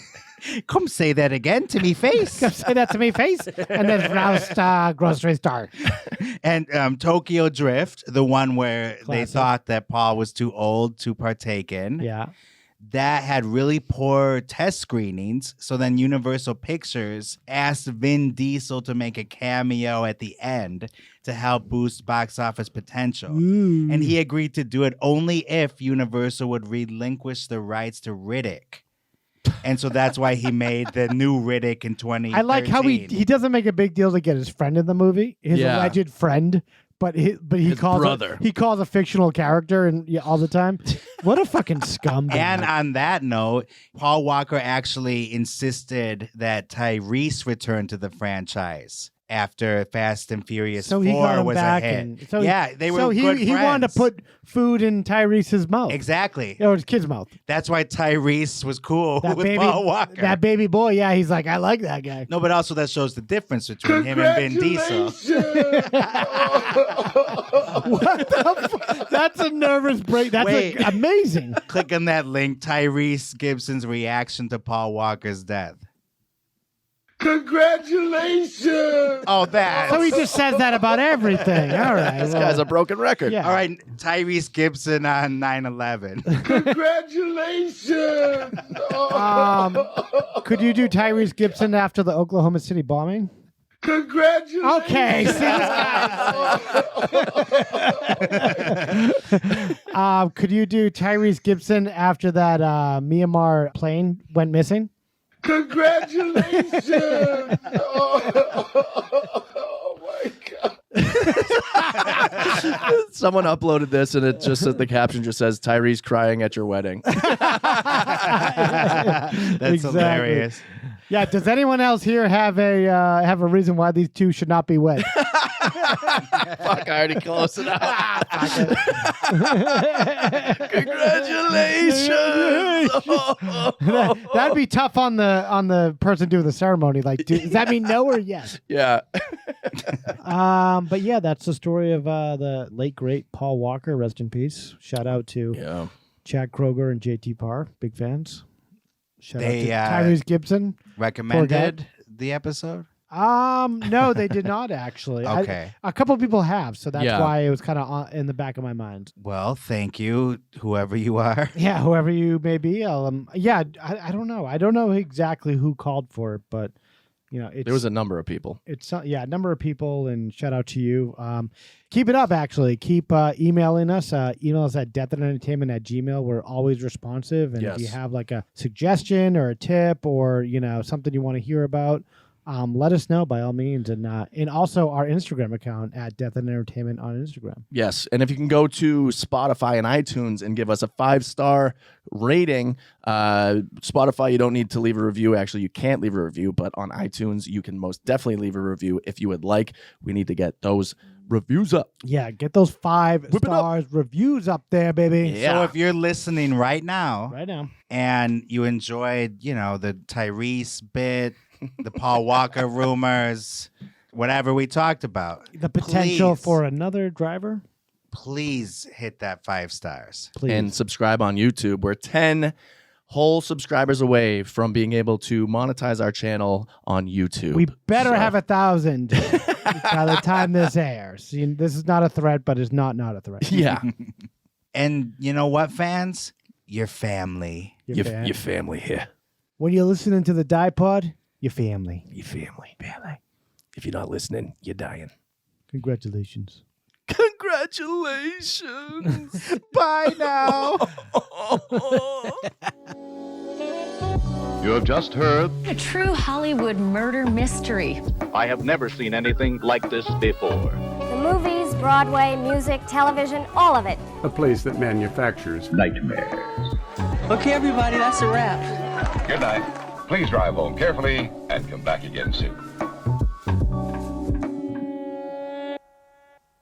Come say that again to me face. Come say that to me face. And then roust grocery store. And Tokyo Drift, the one where they Classic. thought that Paul was too old to partake in. Yeah. That had really poor test screenings. So then Universal Pictures asked Vin Diesel to make a cameo at the end to help boost box office potential. And he agreed to do it only if Universal would relinquish the rights to Riddick. And so that's why he made the new Riddick in 2013. I like how he doesn't make a big deal to get his friend in the movie, his Yeah. alleged friend, but he His calls brother. he calls a fictional character and all the time. What a fucking scumbag! And on that note, Paul Walker actually insisted that Tyrese return to the franchise after Fast and Furious so 4 he got him was back, a hit. and so yeah, they were so good he wanted to friends. put food in Tyrese's mouth, Exactly. or his kid's mouth. That's why Tyrese was cool That with baby, Paul Walker. that baby boy. Yeah, he's like, I like that guy. No, but also that shows the difference between him and Vin Diesel. What the That's a nervous break. That's Wait. amazing. Click on that link, Tyrese Gibson's reaction to Paul Walker's death. Congratulations! Oh, that. So he just says that about everything. All right. This guy's a broken record. Yeah. All right, Tyrese Gibson on 9/11. Congratulations! Could you do Tyrese Gibson after the Oklahoma City bombing? Congratulations! Okay. See this guy. Could you do Tyrese Gibson after that Myanmar plane went missing? Congratulations! Oh my God. Someone uploaded this and it just says, the caption just says, Tyrese crying at your wedding. That's hilarious. Yeah. Does anyone else here have a reason why these two should not be wed? Fuck, I already closed it out. Congratulations. That'd be tough on the person doing the ceremony. Like, does that mean no or yes? Yeah. But yeah, that's the story of the late great Paul Walker. Rest in peace. Shout out to Chad Kroger and JT Parr, big fans. Shout out to Tyrese Gibson. Recommended the episode? No, they did not actually. Okay. A couple of people have, so that's Yeah. why it was kind of in the back of my mind. Well, thank you, whoever you are. Yeah, whoever you may be. I don't know. I don't know exactly who called for it, but You know, There was a number of people. It's a number of people, and shout out to you. Keep it up, actually. Keep emailing us. Email us at deathandentertainment@gmail.com. We're always responsive, and if you have like a suggestion or a tip or something you want to hear about, let us know by all means, and also our Instagram account at Death and Entertainment on Instagram. Yes, and if you can go to Spotify and iTunes and give us a 5-star rating, Spotify, you don't need to leave a review. Actually, you can't leave a review, but on iTunes, you can most definitely leave a review if you would like. We need to get those reviews up. Yeah, get those 5 stars reviews up there, baby. Yeah. So if you're listening right now, and you enjoyed, the Tyrese bit, the Paul Walker rumors, whatever we talked about, the potential for another driver, please hit that 5 stars. Please. And subscribe on YouTube. We're 10 whole subscribers away from being able to monetize our channel on YouTube. We better have 1,000 by the time this airs. This is not a threat, but it's not a threat. Yeah. And you know what, fans? Your family. Your family here. When you're listening to the Die Pod, your family. Your family. If you're not listening, you're dying. Congratulations. Congratulations. Bye now. You have just heard A true Hollywood murder mystery. I have never seen anything like this before. The movies, Broadway, music, television, all of it. A place that manufactures nightmares. Okay, everybody, that's a wrap. Good night. Please drive home carefully and come back again soon.